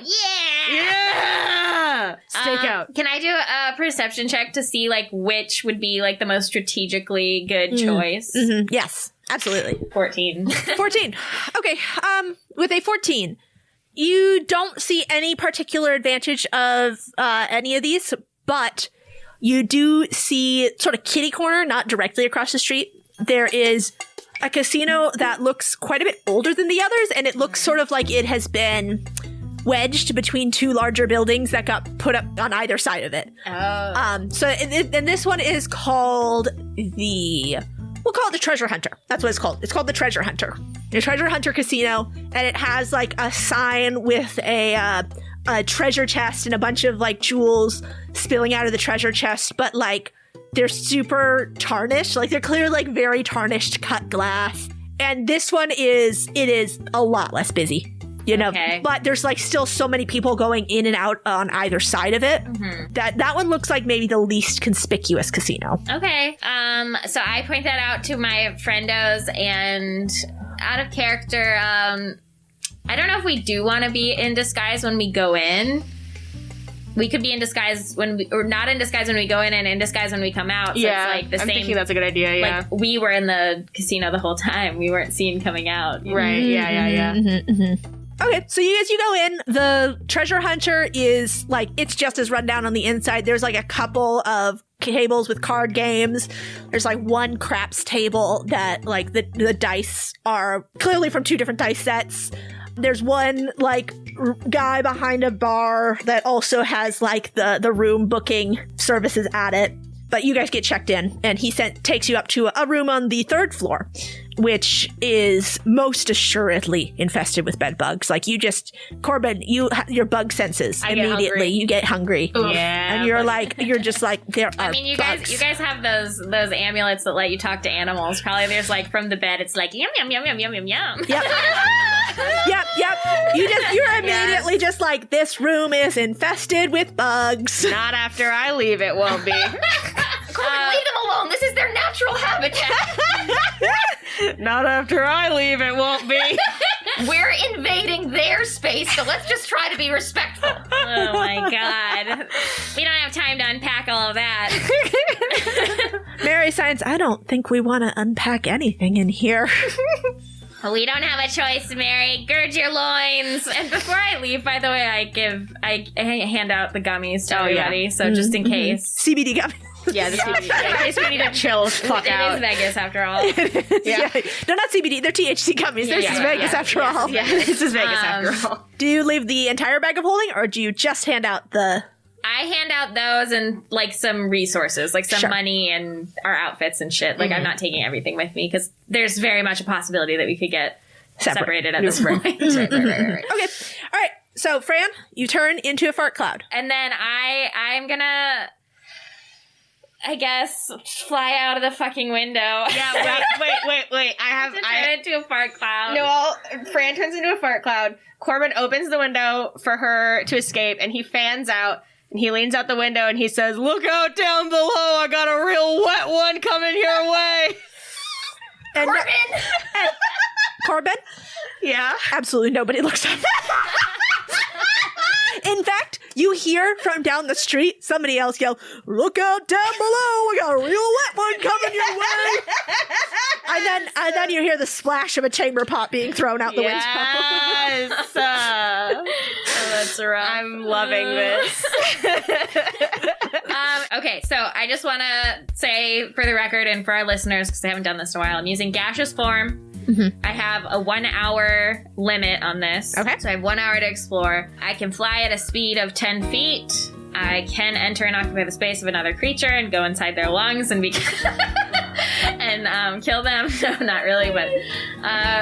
[SPEAKER 3] Stakeout.
[SPEAKER 4] Can I do a perception check to see like which would be like the most strategically good choice?
[SPEAKER 1] Mm-hmm. Yes, absolutely.
[SPEAKER 2] 14.
[SPEAKER 1] 14. Okay. With a 14, you don't see any particular advantage of any of these, but you do see sort of kitty corner, not directly across the street. There is a casino that looks quite a bit older than the others, and it looks sort of like it has been wedged between 2 larger buildings that got put up on either side of it.
[SPEAKER 2] Oh.
[SPEAKER 1] So and this one is called we'll call it the Treasure Hunter. That's what it's called. It's called the Treasure Hunter. The Treasure Hunter Casino, and it has like a sign with a treasure chest and a bunch of like jewels spilling out of the treasure chest, but like they're super tarnished. Like they're clearly like very tarnished cut glass. And this one is a lot less busy. You know,
[SPEAKER 4] Okay.
[SPEAKER 1] but there's like still so many people going in and out on either side of it that one looks like maybe the least conspicuous casino.
[SPEAKER 4] Okay. So I point that out to my friendos, and out of character, I don't know if we do want to be in disguise when we go in. We could be in disguise or not in disguise when we go in and in disguise when we come out. So
[SPEAKER 3] Yeah,
[SPEAKER 4] it's like the
[SPEAKER 3] I'm
[SPEAKER 4] same.
[SPEAKER 3] thinking that's a good idea, yeah.
[SPEAKER 4] Like we were in the casino the whole time. We weren't seen coming out. you know?
[SPEAKER 3] Right, yeah.
[SPEAKER 1] Okay, so as you go in, the treasure hunter is like, it's just as run down on the inside. There's like a couple of tables with card games. There's like one craps table that like the dice are clearly from 2 different dice sets. There's one like guy behind a bar that also has like the room booking services at it. But you guys get checked in, and he takes you up to a room on the 3rd floor, which is most assuredly infested with bed bugs. Like Corbin, your bug senses
[SPEAKER 3] I get
[SPEAKER 1] immediately.
[SPEAKER 3] hungry.
[SPEAKER 1] You get hungry,
[SPEAKER 3] Yeah.
[SPEAKER 1] and you're just like there are.
[SPEAKER 4] I mean, you
[SPEAKER 1] bugs.
[SPEAKER 4] guys have those amulets that let you talk to animals. Probably there's like from the bed, it's like yum yum yum yum yum yum yum.
[SPEAKER 1] Yep. Yep. You're immediately just like, this room is infested with bugs.
[SPEAKER 3] Not after I leave, it won't be.
[SPEAKER 2] Corbin, leave them alone. This is their natural habitat.
[SPEAKER 3] Not after I leave, it won't be.
[SPEAKER 2] We're invading their space, so let's just try to be respectful.
[SPEAKER 4] Oh my god. We don't have time to unpack all of that.
[SPEAKER 1] Mary signs, I don't think we want to unpack anything in here.
[SPEAKER 4] We don't have a choice, Mary. Gird your loins. And before I leave, by the way, I hand out the gummies to everybody, so just in case.
[SPEAKER 1] CBD gummies.
[SPEAKER 3] Yeah, the CBD. In case we need to chill the fuck out.
[SPEAKER 4] It is Vegas after all.
[SPEAKER 1] Yeah. No, not CBD. They're THC gummies. This is Vegas after all.
[SPEAKER 3] Yeah, this is Vegas after all.
[SPEAKER 1] Do you leave the entire bag of holding, or do you just hand out the...
[SPEAKER 4] I hand out those and, like, some resources, like some money and our outfits and shit. Like, I'm not taking everything with me, because there's very much a possibility that we could get separated at this point. Right.
[SPEAKER 1] Okay. All right. So, Fran, you turn into a fart cloud.
[SPEAKER 4] And then I'm gonna... I guess fly out of the fucking window.
[SPEAKER 3] Yeah, wait. I
[SPEAKER 4] turn into a fart cloud.
[SPEAKER 3] No, Fran turns into a fart cloud. Corbin opens the window for her to escape, and he fans out, and he leans out the window, and he says, "Look out down below, I got a real wet one coming your way."
[SPEAKER 1] And Corbin?
[SPEAKER 3] Yeah?
[SPEAKER 1] Absolutely nobody looks up. In fact, you hear from down the street somebody else yell, "Look out down below, we got a real wet one coming your way." And then you hear the splash of a chamber pot being thrown out the window.
[SPEAKER 3] Yes!
[SPEAKER 4] That's rough.
[SPEAKER 3] I'm loving this.
[SPEAKER 4] Okay, so I just want to say for the record and for our listeners, because I haven't done this in a while, I'm using gaseous form. I have a 1 hour limit on this.
[SPEAKER 1] Okay.
[SPEAKER 4] So I have 1 hour to explore. I can fly at a speed of 10 feet. I can enter and occupy the space of another creature and go inside their lungs and and kill them. No, not really, but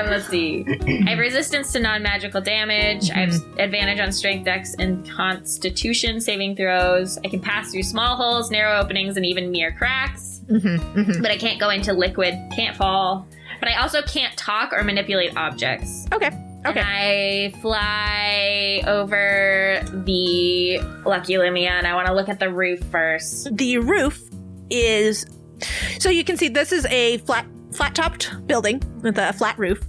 [SPEAKER 4] let's see. I have resistance to non-magical damage. I have advantage on strength, dex, and constitution saving throws. I can pass through small holes, narrow openings, and even mere cracks. But I can't go into liquid, can't fall. But I also can't talk or manipulate objects.
[SPEAKER 1] Okay.
[SPEAKER 4] And I fly over the Lucky Lamia, and I want to look at the roof first.
[SPEAKER 1] The roof is... So you can see this is a flat-topped building with a flat roof.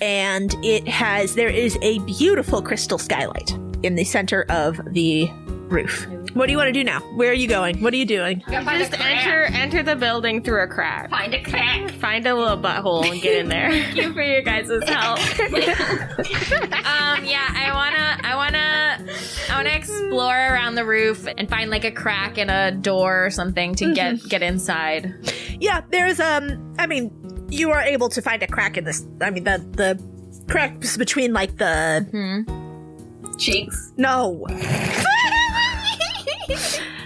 [SPEAKER 1] And there is a beautiful crystal skylight in the center of the roof. What do you want to do now? Where are you going? What are you doing?
[SPEAKER 3] Just enter the building through a crack.
[SPEAKER 2] Find a crack.
[SPEAKER 3] Find a little butthole and get in there.
[SPEAKER 4] Thank you for your guys' help. I wanna explore around the roof and find like a crack in a door or something to get inside.
[SPEAKER 1] Yeah, there's you are able to find a crack in this. I mean, the cracks between like the
[SPEAKER 2] Cheeks.
[SPEAKER 1] No.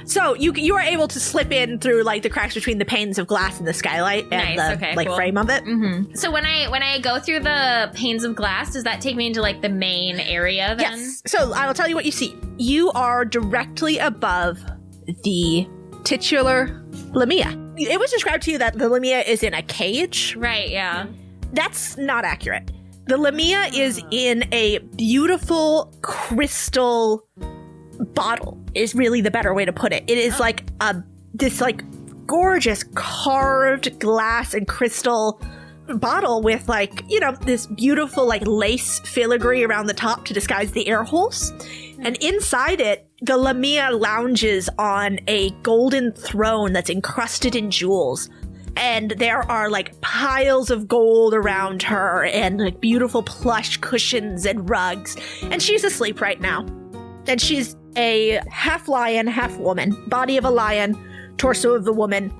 [SPEAKER 1] So you are able to slip in through like the cracks between the panes of glass in the skylight and the
[SPEAKER 4] cool.
[SPEAKER 1] frame of it.
[SPEAKER 4] So when I go through the panes of glass, does that take me into like the main area then?
[SPEAKER 1] Yes. So I will tell you what you see. You are directly above the titular Lamia. It was described to you that the Lamia is in a cage.
[SPEAKER 4] Right, yeah.
[SPEAKER 1] That's not accurate. The Lamia is in a beautiful crystal bottle is really the better way to put it. It is like this like gorgeous carved glass and crystal bottle with like, this beautiful like lace filigree around the top to disguise the air holes. And inside it, the Lamia lounges on a golden throne that's encrusted in jewels. And there are like piles of gold around her and like beautiful plush cushions and rugs. And she's asleep right now. And she's a half lion, half woman. Body of a lion, torso of the woman.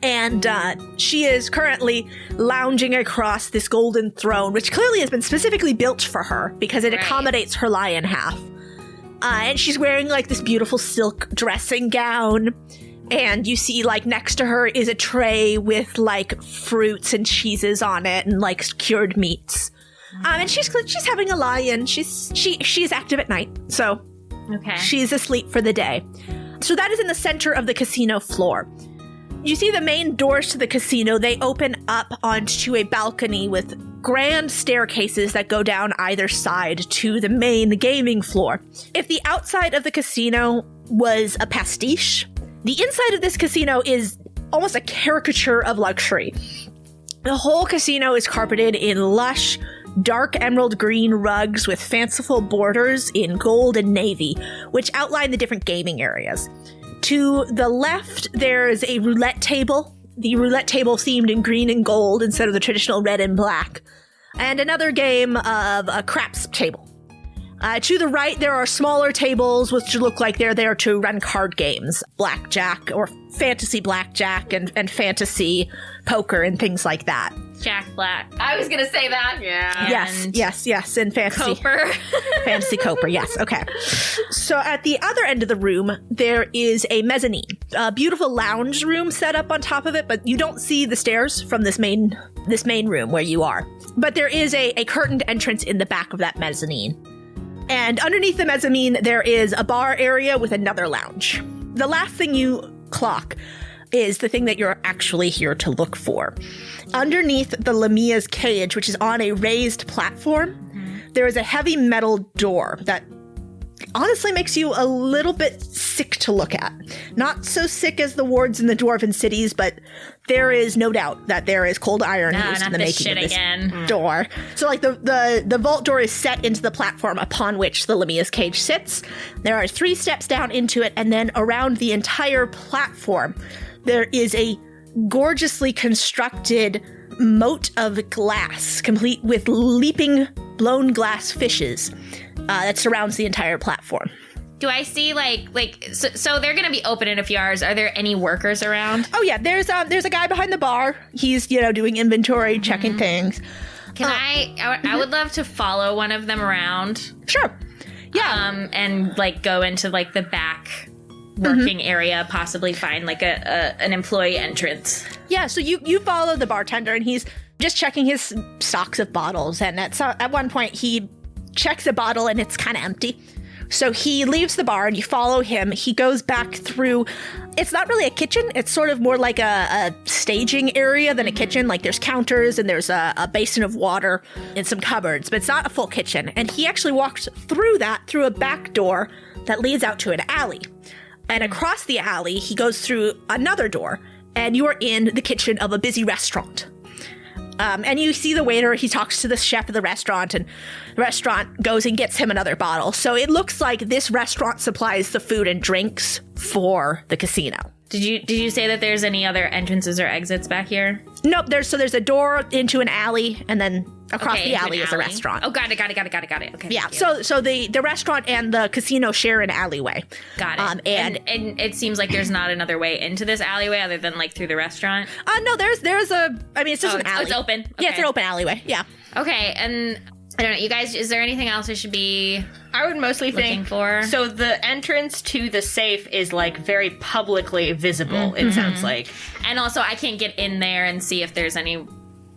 [SPEAKER 1] And she is currently lounging across this golden throne, which clearly has been specifically built for her because it accommodates her lion half. And she's wearing like this beautiful silk dressing gown. And you see like next to her is a tray with like fruits and cheeses on it and like cured meats. And she's having a lie-in. She's active at night, so she's asleep for the day. So that is in the center of the casino floor. You see the main doors to the casino. They open up onto a balcony with grand staircases that go down either side to the main gaming floor. If the outside of the casino was a pastiche, the inside of this casino is almost a caricature of luxury. The whole casino is carpeted in lush, dark emerald green rugs with fanciful borders in gold and navy, which outline the different gaming areas. To the left, there's a roulette table. The roulette table themed in green and gold instead of the traditional red and black. And another game of a craps table. To the right, there are smaller tables which look like they're there to run card games. Blackjack or fantasy blackjack and fantasy poker and things like that.
[SPEAKER 4] Jack Black.
[SPEAKER 2] I was gonna say that.
[SPEAKER 3] Yeah.
[SPEAKER 1] Yes, and fantasy.
[SPEAKER 4] Coper.
[SPEAKER 1] Fantasy Coper, yes, okay. So at the other end of the room, there is a mezzanine. A beautiful lounge room set up on top of it, but you don't see the stairs from this main room where you are. But there is a curtained entrance in the back of that mezzanine. And underneath the mezzanine, there is a bar area with another lounge. The last thing you clock is the thing that you're actually here to look for. Underneath the Lamia's cage, which is on a raised platform, there is a heavy metal door that honestly makes you a little bit sick to look at. Not so sick as the wards in the dwarven cities, but there is no doubt that there is cold iron used in the making of this door. So like the vault door is set into the platform upon which the Lamia's cage sits. There are 3 steps down into it, and then around the entire platform, there is a gorgeously constructed moat of glass, complete with leaping blown glass fishes that surrounds the entire platform.
[SPEAKER 4] Do I see so they're gonna be open in a few hours? Are there any workers around?
[SPEAKER 1] Oh yeah, there's a guy behind the bar. He's doing inventory, checking things.
[SPEAKER 4] Can I would love to follow one of them around.
[SPEAKER 1] Sure. Yeah.
[SPEAKER 4] And go into the back working area, possibly find an employee entrance.
[SPEAKER 1] Yeah, so you follow the bartender, and he's just checking his stocks of bottles, and at one point he checks a bottle and it's kind of empty. So he leaves the bar and you follow him. He goes back through, it's not really a kitchen, it's sort of more like a staging area than a kitchen. Like there's counters and there's a basin of water and some cupboards, but it's not a full kitchen. And he actually walked through a back door that leads out to an alley. And across the alley, he goes through another door, and you are in the kitchen of a busy restaurant. And you see the waiter, he talks to the chef of the restaurant, and the restaurant goes and gets him another bottle. So it looks like this restaurant supplies the food and drinks for the casino.
[SPEAKER 4] Did you say that there's any other entrances or exits back here?
[SPEAKER 1] Nope, there's a door into an alley, and then across the alley is a restaurant.
[SPEAKER 4] Oh, got it. Okay.
[SPEAKER 1] Yeah, so the restaurant and the casino share an alleyway.
[SPEAKER 4] Got it. And it seems like there's not another way into this alleyway other than through the restaurant?
[SPEAKER 1] No, there's it's just an alley.
[SPEAKER 4] It's open. Okay.
[SPEAKER 1] Yeah, it's an open alleyway, yeah.
[SPEAKER 4] Okay, and I don't know, you guys, is there anything else I should be
[SPEAKER 3] I would mostly
[SPEAKER 4] looking
[SPEAKER 3] think
[SPEAKER 4] for?
[SPEAKER 3] So the entrance to the safe is very publicly visible, it sounds like.
[SPEAKER 4] And also I can't get in there and see if there's any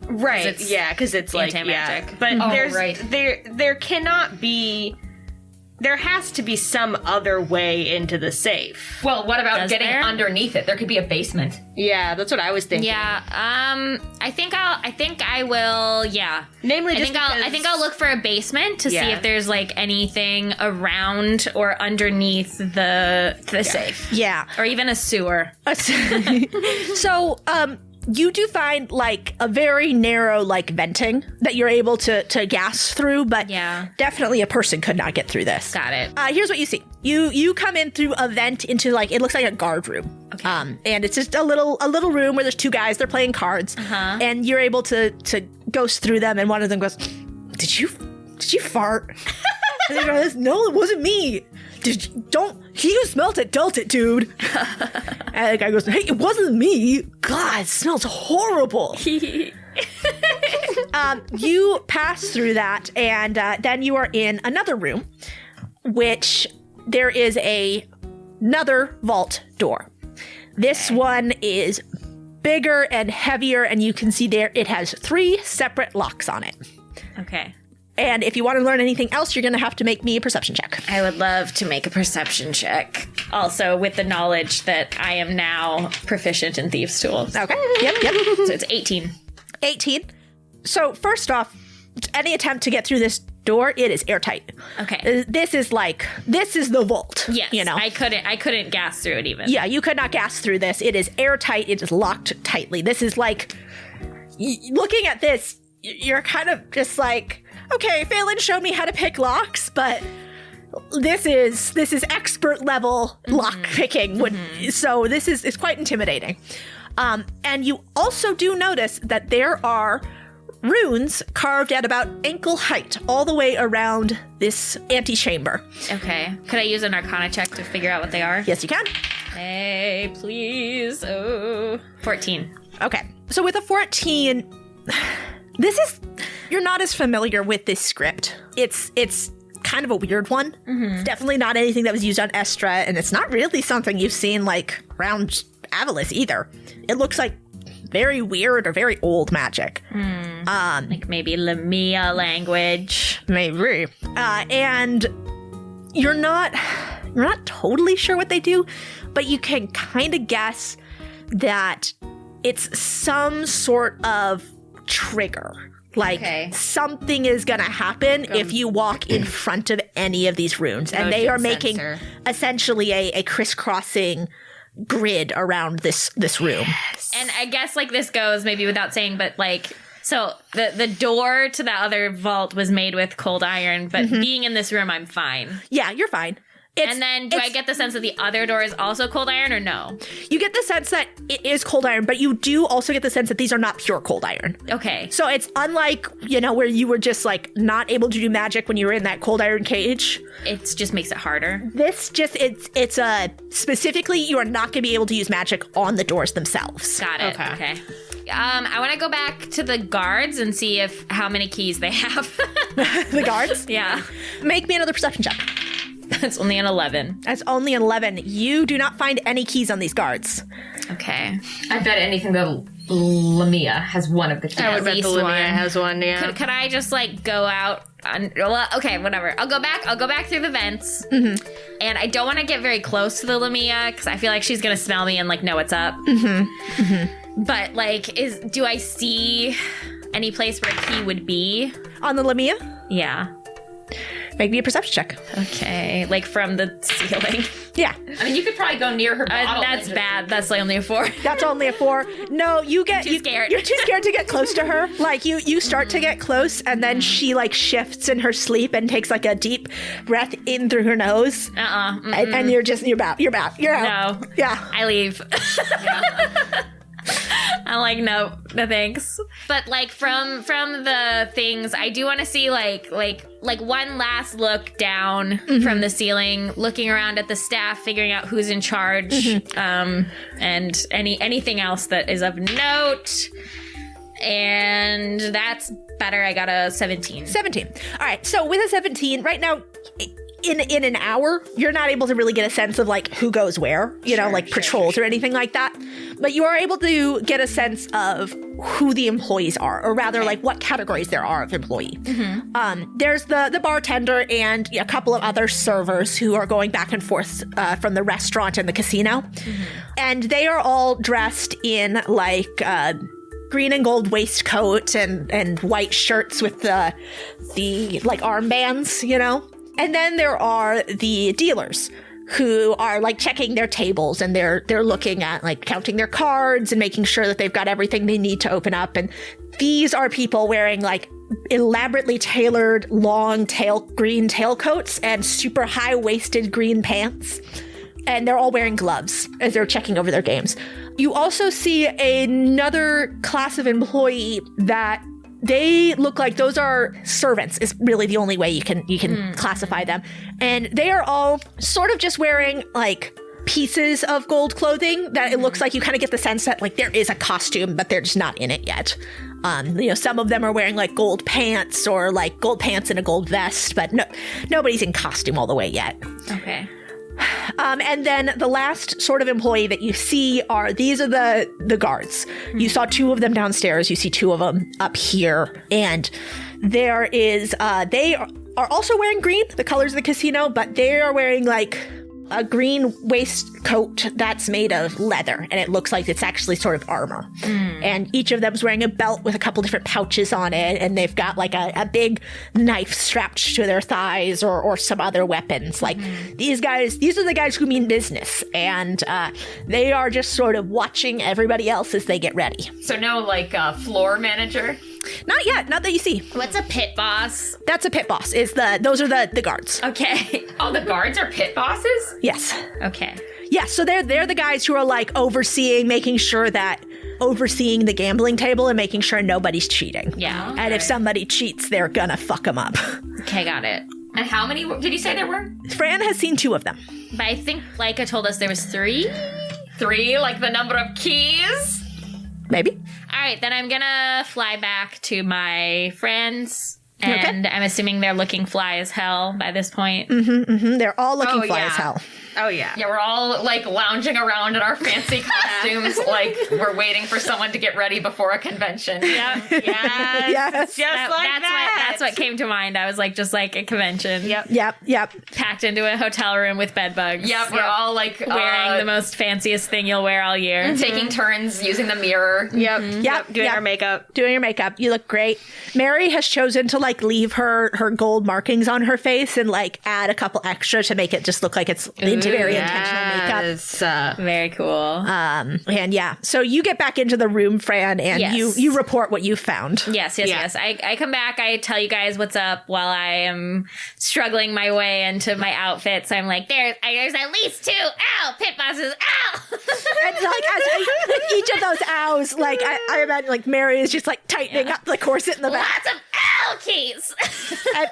[SPEAKER 3] Right.
[SPEAKER 4] it's
[SPEAKER 3] Because it's
[SPEAKER 4] anti-magic.
[SPEAKER 3] But
[SPEAKER 2] right.
[SPEAKER 3] there cannot be. There has to be some other way into the safe.
[SPEAKER 2] Well, what about
[SPEAKER 4] Does
[SPEAKER 2] getting
[SPEAKER 4] there?
[SPEAKER 2] underneath it? There could be a basement.
[SPEAKER 3] Yeah, that's what I was thinking.
[SPEAKER 4] Yeah, I think I will. Yeah,
[SPEAKER 3] Namely,
[SPEAKER 4] I think I'll look for a basement to see if there's anything around or underneath the safe.
[SPEAKER 1] Yeah.
[SPEAKER 4] Or even a sewer.
[SPEAKER 1] So, you do find a very narrow venting that you're able to gas through, but definitely a person could not get through this.
[SPEAKER 4] Got it.
[SPEAKER 1] Here's what you see. You come in through a vent into it looks like a guard room. Okay. And it's just a little room where there's 2 guys, they're playing cards. And you're able to go through them, and one of them goes, Did you fart? And they go, no, it wasn't me. He who smelt it dealt it, dude. And the guy goes, hey, it wasn't me. God, it smells horrible. You pass through that, and then you are in another room, which there is another vault door. This one is bigger and heavier, and you can see there it has 3 separate locks on it.
[SPEAKER 4] Okay.
[SPEAKER 1] And if you want to learn anything else, you're going to have to make me a perception check.
[SPEAKER 4] I would love to make a perception check. Also, with the knowledge that I am now proficient in thieves' tools.
[SPEAKER 1] Okay. Yep.
[SPEAKER 4] So it's 18.
[SPEAKER 1] 18. So first off, any attempt to get through this door, it is airtight.
[SPEAKER 4] Okay.
[SPEAKER 1] This is the vault.
[SPEAKER 4] Yes.
[SPEAKER 1] You know?
[SPEAKER 4] I couldn't gas through it even.
[SPEAKER 1] Yeah, you could not gas through this. It is airtight. It is locked tightly. This is like, looking at this, you're kind of just like, okay, Phelan showed me how to pick locks, but this is expert level lock picking. So this is quite intimidating. And you also do notice that there are runes carved at about ankle height all the way around this antechamber.
[SPEAKER 4] Okay. Could I use an Arcana check to figure out what they are?
[SPEAKER 1] Yes, you can.
[SPEAKER 4] Hey, please. Oh, 14.
[SPEAKER 1] Okay. So with a 14, you're not as familiar with this script. It's kind of a weird one. It's definitely not anything that was used on Estra, and it's not really something you've seen like around Avalis either. It looks like very weird or very old magic.
[SPEAKER 4] Like maybe Lamia language.
[SPEAKER 1] Maybe. And you're not totally sure what they do, but you can kind of guess that it's some sort of trigger. Like something is going to happen if you walk in front of any of these runes. And they are making essentially a crisscrossing grid around this room.
[SPEAKER 4] And I guess like this goes maybe without saying, but like, so the door to that other vault was made with cold iron, but being in this room, I'm fine.
[SPEAKER 1] Yeah, you're fine.
[SPEAKER 4] And then do I get the sense that the other door is also cold iron or no?
[SPEAKER 1] You get the sense that it is cold iron, but you do also get the sense that these are not pure cold iron.
[SPEAKER 4] Okay.
[SPEAKER 1] So it's unlike, where you were just like not able to do magic when you were in that cold iron cage.
[SPEAKER 4] It just makes it harder.
[SPEAKER 1] This just, it's specifically, you are not going to be able to use magic on the doors themselves.
[SPEAKER 4] Got it. Okay. I want to go back to the guards and see how many keys they have.
[SPEAKER 1] The guards?
[SPEAKER 4] Yeah.
[SPEAKER 1] Make me another perception check.
[SPEAKER 4] That's only an 11.
[SPEAKER 1] That's only an 11. You do not find any keys on these guards.
[SPEAKER 4] Okay.
[SPEAKER 2] I bet anything that Lamia has one of the keys.
[SPEAKER 3] I would bet the Lamia has one, yeah.
[SPEAKER 4] Could I just like go out okay, whatever. I'll go back through the vents. And I don't want to get very close to the Lamia because I feel like she's going to smell me and like know what's up. But like, do I see any place where a key would be?
[SPEAKER 1] On the Lamia?
[SPEAKER 4] Yeah.
[SPEAKER 1] Make me a perception check.
[SPEAKER 4] Okay, like from the ceiling.
[SPEAKER 1] Yeah.
[SPEAKER 2] I mean, you could probably go near her bottle.
[SPEAKER 4] That's bad. That's like only a 4.
[SPEAKER 1] That's only a 4. No,
[SPEAKER 4] too scared.
[SPEAKER 1] You're too scared to get close to her. Like you start to get close, and then she like shifts in her sleep and takes like a deep breath in through her nose. And you're out. You're out.
[SPEAKER 4] No.
[SPEAKER 1] Yeah.
[SPEAKER 4] I leave. I'm like, no thanks. But like from the things, I do want to see like one last look down from the ceiling, looking around at the staff, figuring out who's in charge, and anything else that is of note. And that's better. I got a 17.
[SPEAKER 1] 17. All right. So with a 17, right now, in an hour, you're not able to really get a sense of like who goes where, patrols or anything like that. But you are able to get a sense of who the employees are, or rather like what categories there are of employee. There's the bartender and a couple of other servers who are going back and forth from the restaurant and the casino. And they are all dressed in like green and gold waistcoat and white shirts with the like armbands, And then there are the dealers who are like checking their tables, and they're looking at like counting their cards and making sure that they've got everything they need to open up. And these are people wearing like elaborately tailored long green tailcoats and super high-waisted green pants. And they're all wearing gloves as they're checking over their games. You also see another class of employee that they look like those are servants is really the only way you can classify them. And they are all sort of just wearing like pieces of gold clothing that it looks like you kind of get the sense that like there is a costume, but they're just not in it yet. Some of them are wearing like gold pants or like gold pants and a gold vest, but nobody's in costume all the way yet.
[SPEAKER 4] Okay.
[SPEAKER 1] And then the last sort of employee that you see these are the guards. You saw 2 of them downstairs. You see 2 of them up here. And there is, they are also wearing green, the colors of the casino, but they are wearing like a green waistcoat that's made of leather, and it looks like it's actually sort of armor. And each of them's wearing a belt with a couple different pouches on it, and they've got like a big knife strapped to their thighs or some other weapons. Like these are the guys who mean business, and they are just sort of watching everybody else as they get ready.
[SPEAKER 2] So no, like, floor manager?
[SPEAKER 1] Not yet, not that you see.
[SPEAKER 4] What's a pit boss?
[SPEAKER 1] That's a pit boss. Those are the guards.
[SPEAKER 4] Okay.
[SPEAKER 2] Oh, the guards are pit bosses?
[SPEAKER 1] Yes.
[SPEAKER 4] Okay.
[SPEAKER 1] Yeah, so they're the guys who are like overseeing the gambling table and making sure nobody's cheating.
[SPEAKER 4] Yeah.
[SPEAKER 1] And if somebody cheats, they're gonna fuck them up.
[SPEAKER 4] Okay, got it.
[SPEAKER 2] And how many did you say there were?
[SPEAKER 1] Fran has seen 2 of them.
[SPEAKER 4] But I think Leica told us there was 3.
[SPEAKER 2] 3, like the number of keys?
[SPEAKER 1] Maybe.
[SPEAKER 4] All right, then I'm gonna fly back to my friends. And I'm assuming they're looking fly as hell by this point.
[SPEAKER 1] They're all looking fly
[SPEAKER 3] yeah.
[SPEAKER 1] as hell.
[SPEAKER 3] Oh, yeah.
[SPEAKER 2] Yeah, we're all, like, lounging around in our fancy costumes, like we're waiting for someone to get ready before a convention.
[SPEAKER 3] Yep.
[SPEAKER 1] Yes.
[SPEAKER 3] Just like
[SPEAKER 4] That's what came to mind. I was like, just like a convention.
[SPEAKER 1] Yep.
[SPEAKER 4] Packed into a hotel room with bed bugs.
[SPEAKER 2] Yep, we're all, like,
[SPEAKER 4] Wearing the most fanciest thing you'll wear all year.
[SPEAKER 2] taking turns using the mirror.
[SPEAKER 1] Yep.
[SPEAKER 3] Doing our makeup.
[SPEAKER 1] Doing your makeup. You look great. Mary has chosen to like leave her gold markings on her face and like add a couple extra to make it just look like it's into very intentional makeup.
[SPEAKER 3] Yes.
[SPEAKER 4] Very cool.
[SPEAKER 1] And yeah, so you get back into the room, Fran, and
[SPEAKER 4] Yes.
[SPEAKER 1] you report what you found.
[SPEAKER 4] Yes. I come back. I tell you guys what's up while I am struggling my way into my outfits. I'm like, there's at least 2. Ow! Pit bosses. Ow!
[SPEAKER 1] And like as each of those ows, like I imagine like Mary is just like tightening up the corset in the back.
[SPEAKER 4] Lots of ow keys.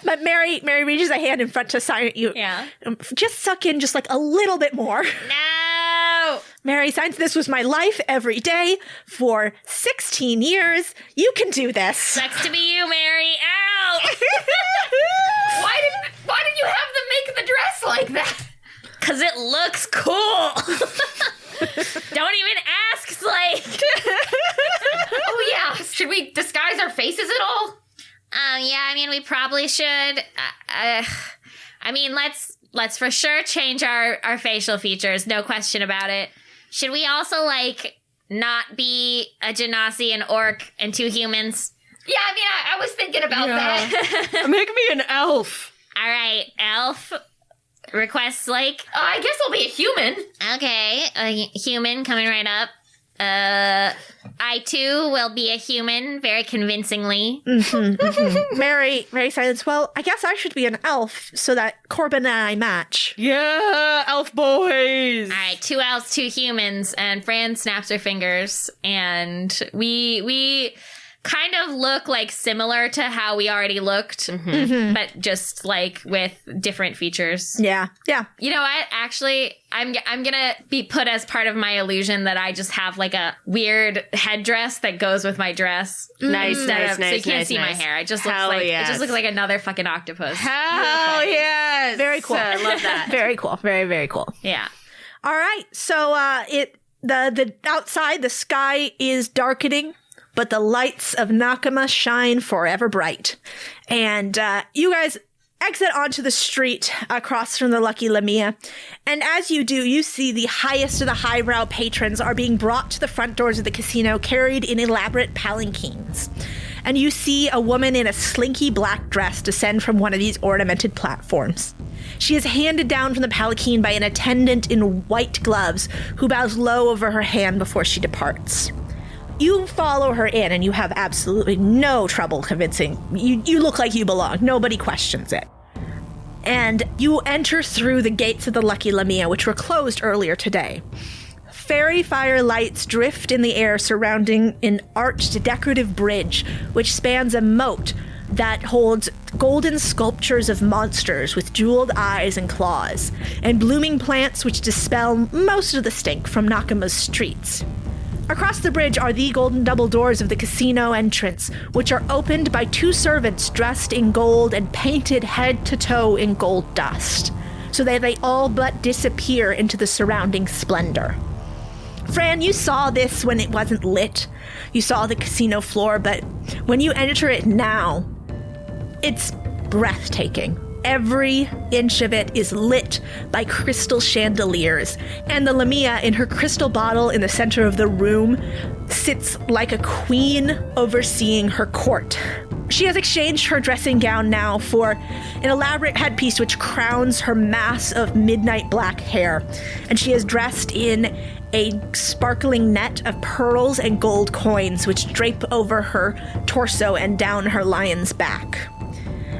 [SPEAKER 1] But Mary reaches a hand in front to sign you.
[SPEAKER 4] Yeah.
[SPEAKER 1] Just suck in just like a little bit more.
[SPEAKER 4] No.
[SPEAKER 1] Mary signs, "This was my life every day for 16 years. You can do this."
[SPEAKER 4] Sucks to be you, Mary. Ow!
[SPEAKER 2] Why did you have them make the dress like that?
[SPEAKER 4] Because it looks cool. Don't even ask, Slake.
[SPEAKER 2] Oh yeah, should we disguise our faces at all?
[SPEAKER 4] Yeah, I mean, we probably should. I mean, let's for sure change our facial features. No question about it. Should we also, like, not be a genasi, an orc, and 2 humans?
[SPEAKER 2] Yeah, I mean, I was thinking about that.
[SPEAKER 3] Make me an elf.
[SPEAKER 4] All right, elf. Request, like,
[SPEAKER 2] I guess I'll be a human.
[SPEAKER 4] okay, a human coming right up. I too will be a human, very convincingly.
[SPEAKER 1] Mary silence, "Well, I guess I should be an elf so that Corbin and I match."
[SPEAKER 3] Yeah, elf boys.
[SPEAKER 4] All right, 2 elves, 2 humans, and Fran snaps her fingers, and we kind of look like similar to how we already looked, but just like with different features.
[SPEAKER 1] Yeah.
[SPEAKER 4] You know what? Actually, I'm gonna be put as part of my illusion that I just have like a weird headdress that goes with my dress.
[SPEAKER 3] Nice.
[SPEAKER 4] So you can't see my hair. It just looks
[SPEAKER 3] Hell
[SPEAKER 4] like
[SPEAKER 3] yes.
[SPEAKER 4] it just looks like another fucking octopus.
[SPEAKER 3] Hell yes.
[SPEAKER 1] Very cool.
[SPEAKER 3] I love that.
[SPEAKER 1] Very cool. Very, very cool.
[SPEAKER 4] Yeah.
[SPEAKER 1] All right. So the outside, the sky is darkening, but the lights of Nakama shine forever bright. And you guys exit onto the street across from the Lucky Lamia. And as you do, you see the highest of the highbrow patrons are being brought to the front doors of the casino, carried in elaborate palanquins. And you see a woman in a slinky black dress descend from one of these ornamented platforms. She is handed down from the palanquin by an attendant in white gloves who bows low over her hand before she departs. You follow her in, and you have absolutely no trouble convincing. You look like you belong. Nobody questions it. And you enter through the gates of the Lucky Lamia, which were closed earlier today. Fairy fire lights drift in the air surrounding an arched decorative bridge, which spans a moat that holds golden sculptures of monsters with jeweled eyes and claws, and blooming plants which dispel most of the stink from Nakama's streets. Across the bridge are the golden double doors of the casino entrance, which are opened by 2 servants dressed in gold and painted head to toe in gold dust, so that they all but disappear into the surrounding splendor. Fran, you saw this when it wasn't lit. You saw the casino floor, but when you enter it now, it's breathtaking. Every inch of it is lit by crystal chandeliers, and the Lamia in her crystal bottle in the center of the room sits like a queen overseeing her court. She has exchanged her dressing gown now for an elaborate headpiece which crowns her mass of midnight black hair, and she is dressed in a sparkling net of pearls and gold coins which drape over her torso and down her lion's back.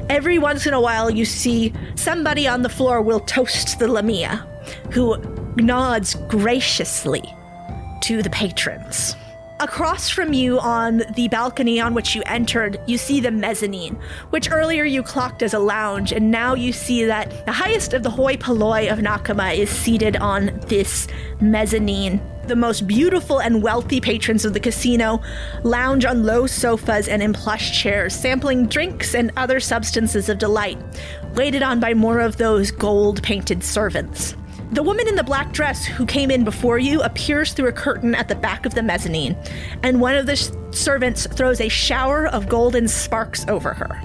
[SPEAKER 1] Every once in a while, you see somebody on the floor will toast the Lamia, who nods graciously to the patrons. Across from you on the balcony on which you entered, you see the mezzanine, which earlier you clocked as a lounge, and now you see that the highest of the hoi polloi of Nakama is seated on this mezzanine. The most beautiful and wealthy patrons of the casino lounge on low sofas and in plush chairs, sampling drinks and other substances of delight, waited on by more of those gold-painted servants. The woman in the black dress who came in before you appears through a curtain at the back of the mezzanine, and one of the servants throws a shower of golden sparks over her.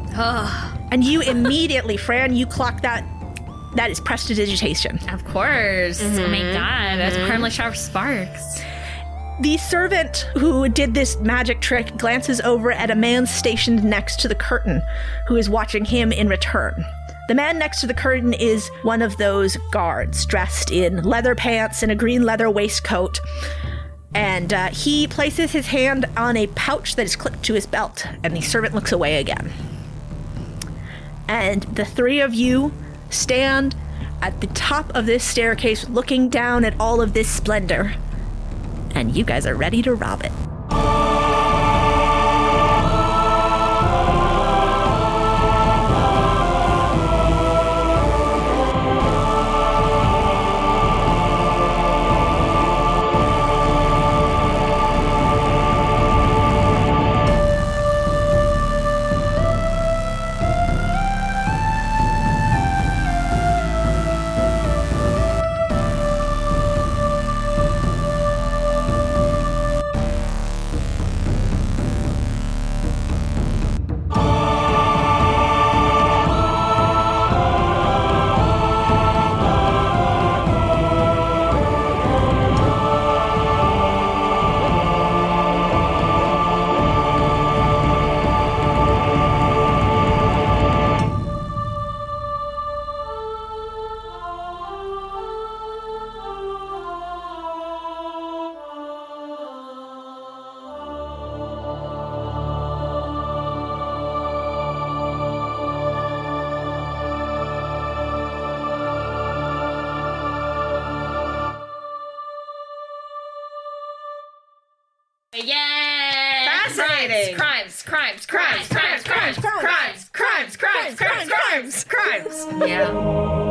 [SPEAKER 1] And you immediately, Fran, you clock that. That is prestidigitation.
[SPEAKER 4] Of course. Oh my god, that's harmless sharp sparks.
[SPEAKER 1] The servant who did this magic trick glances over at a man stationed next to the curtain, who is watching him in return. The man next to the curtain is one of those guards, dressed in leather pants and a green leather waistcoat. And he places his hand on a pouch that is clipped to his belt, and the servant looks away again. And the three of you stand at the top of this staircase looking down at all of this splendor. And you guys are ready to rob it.
[SPEAKER 4] Yay!
[SPEAKER 3] Fascinating.
[SPEAKER 4] Crimes.
[SPEAKER 3] Crimes.
[SPEAKER 1] Yeah.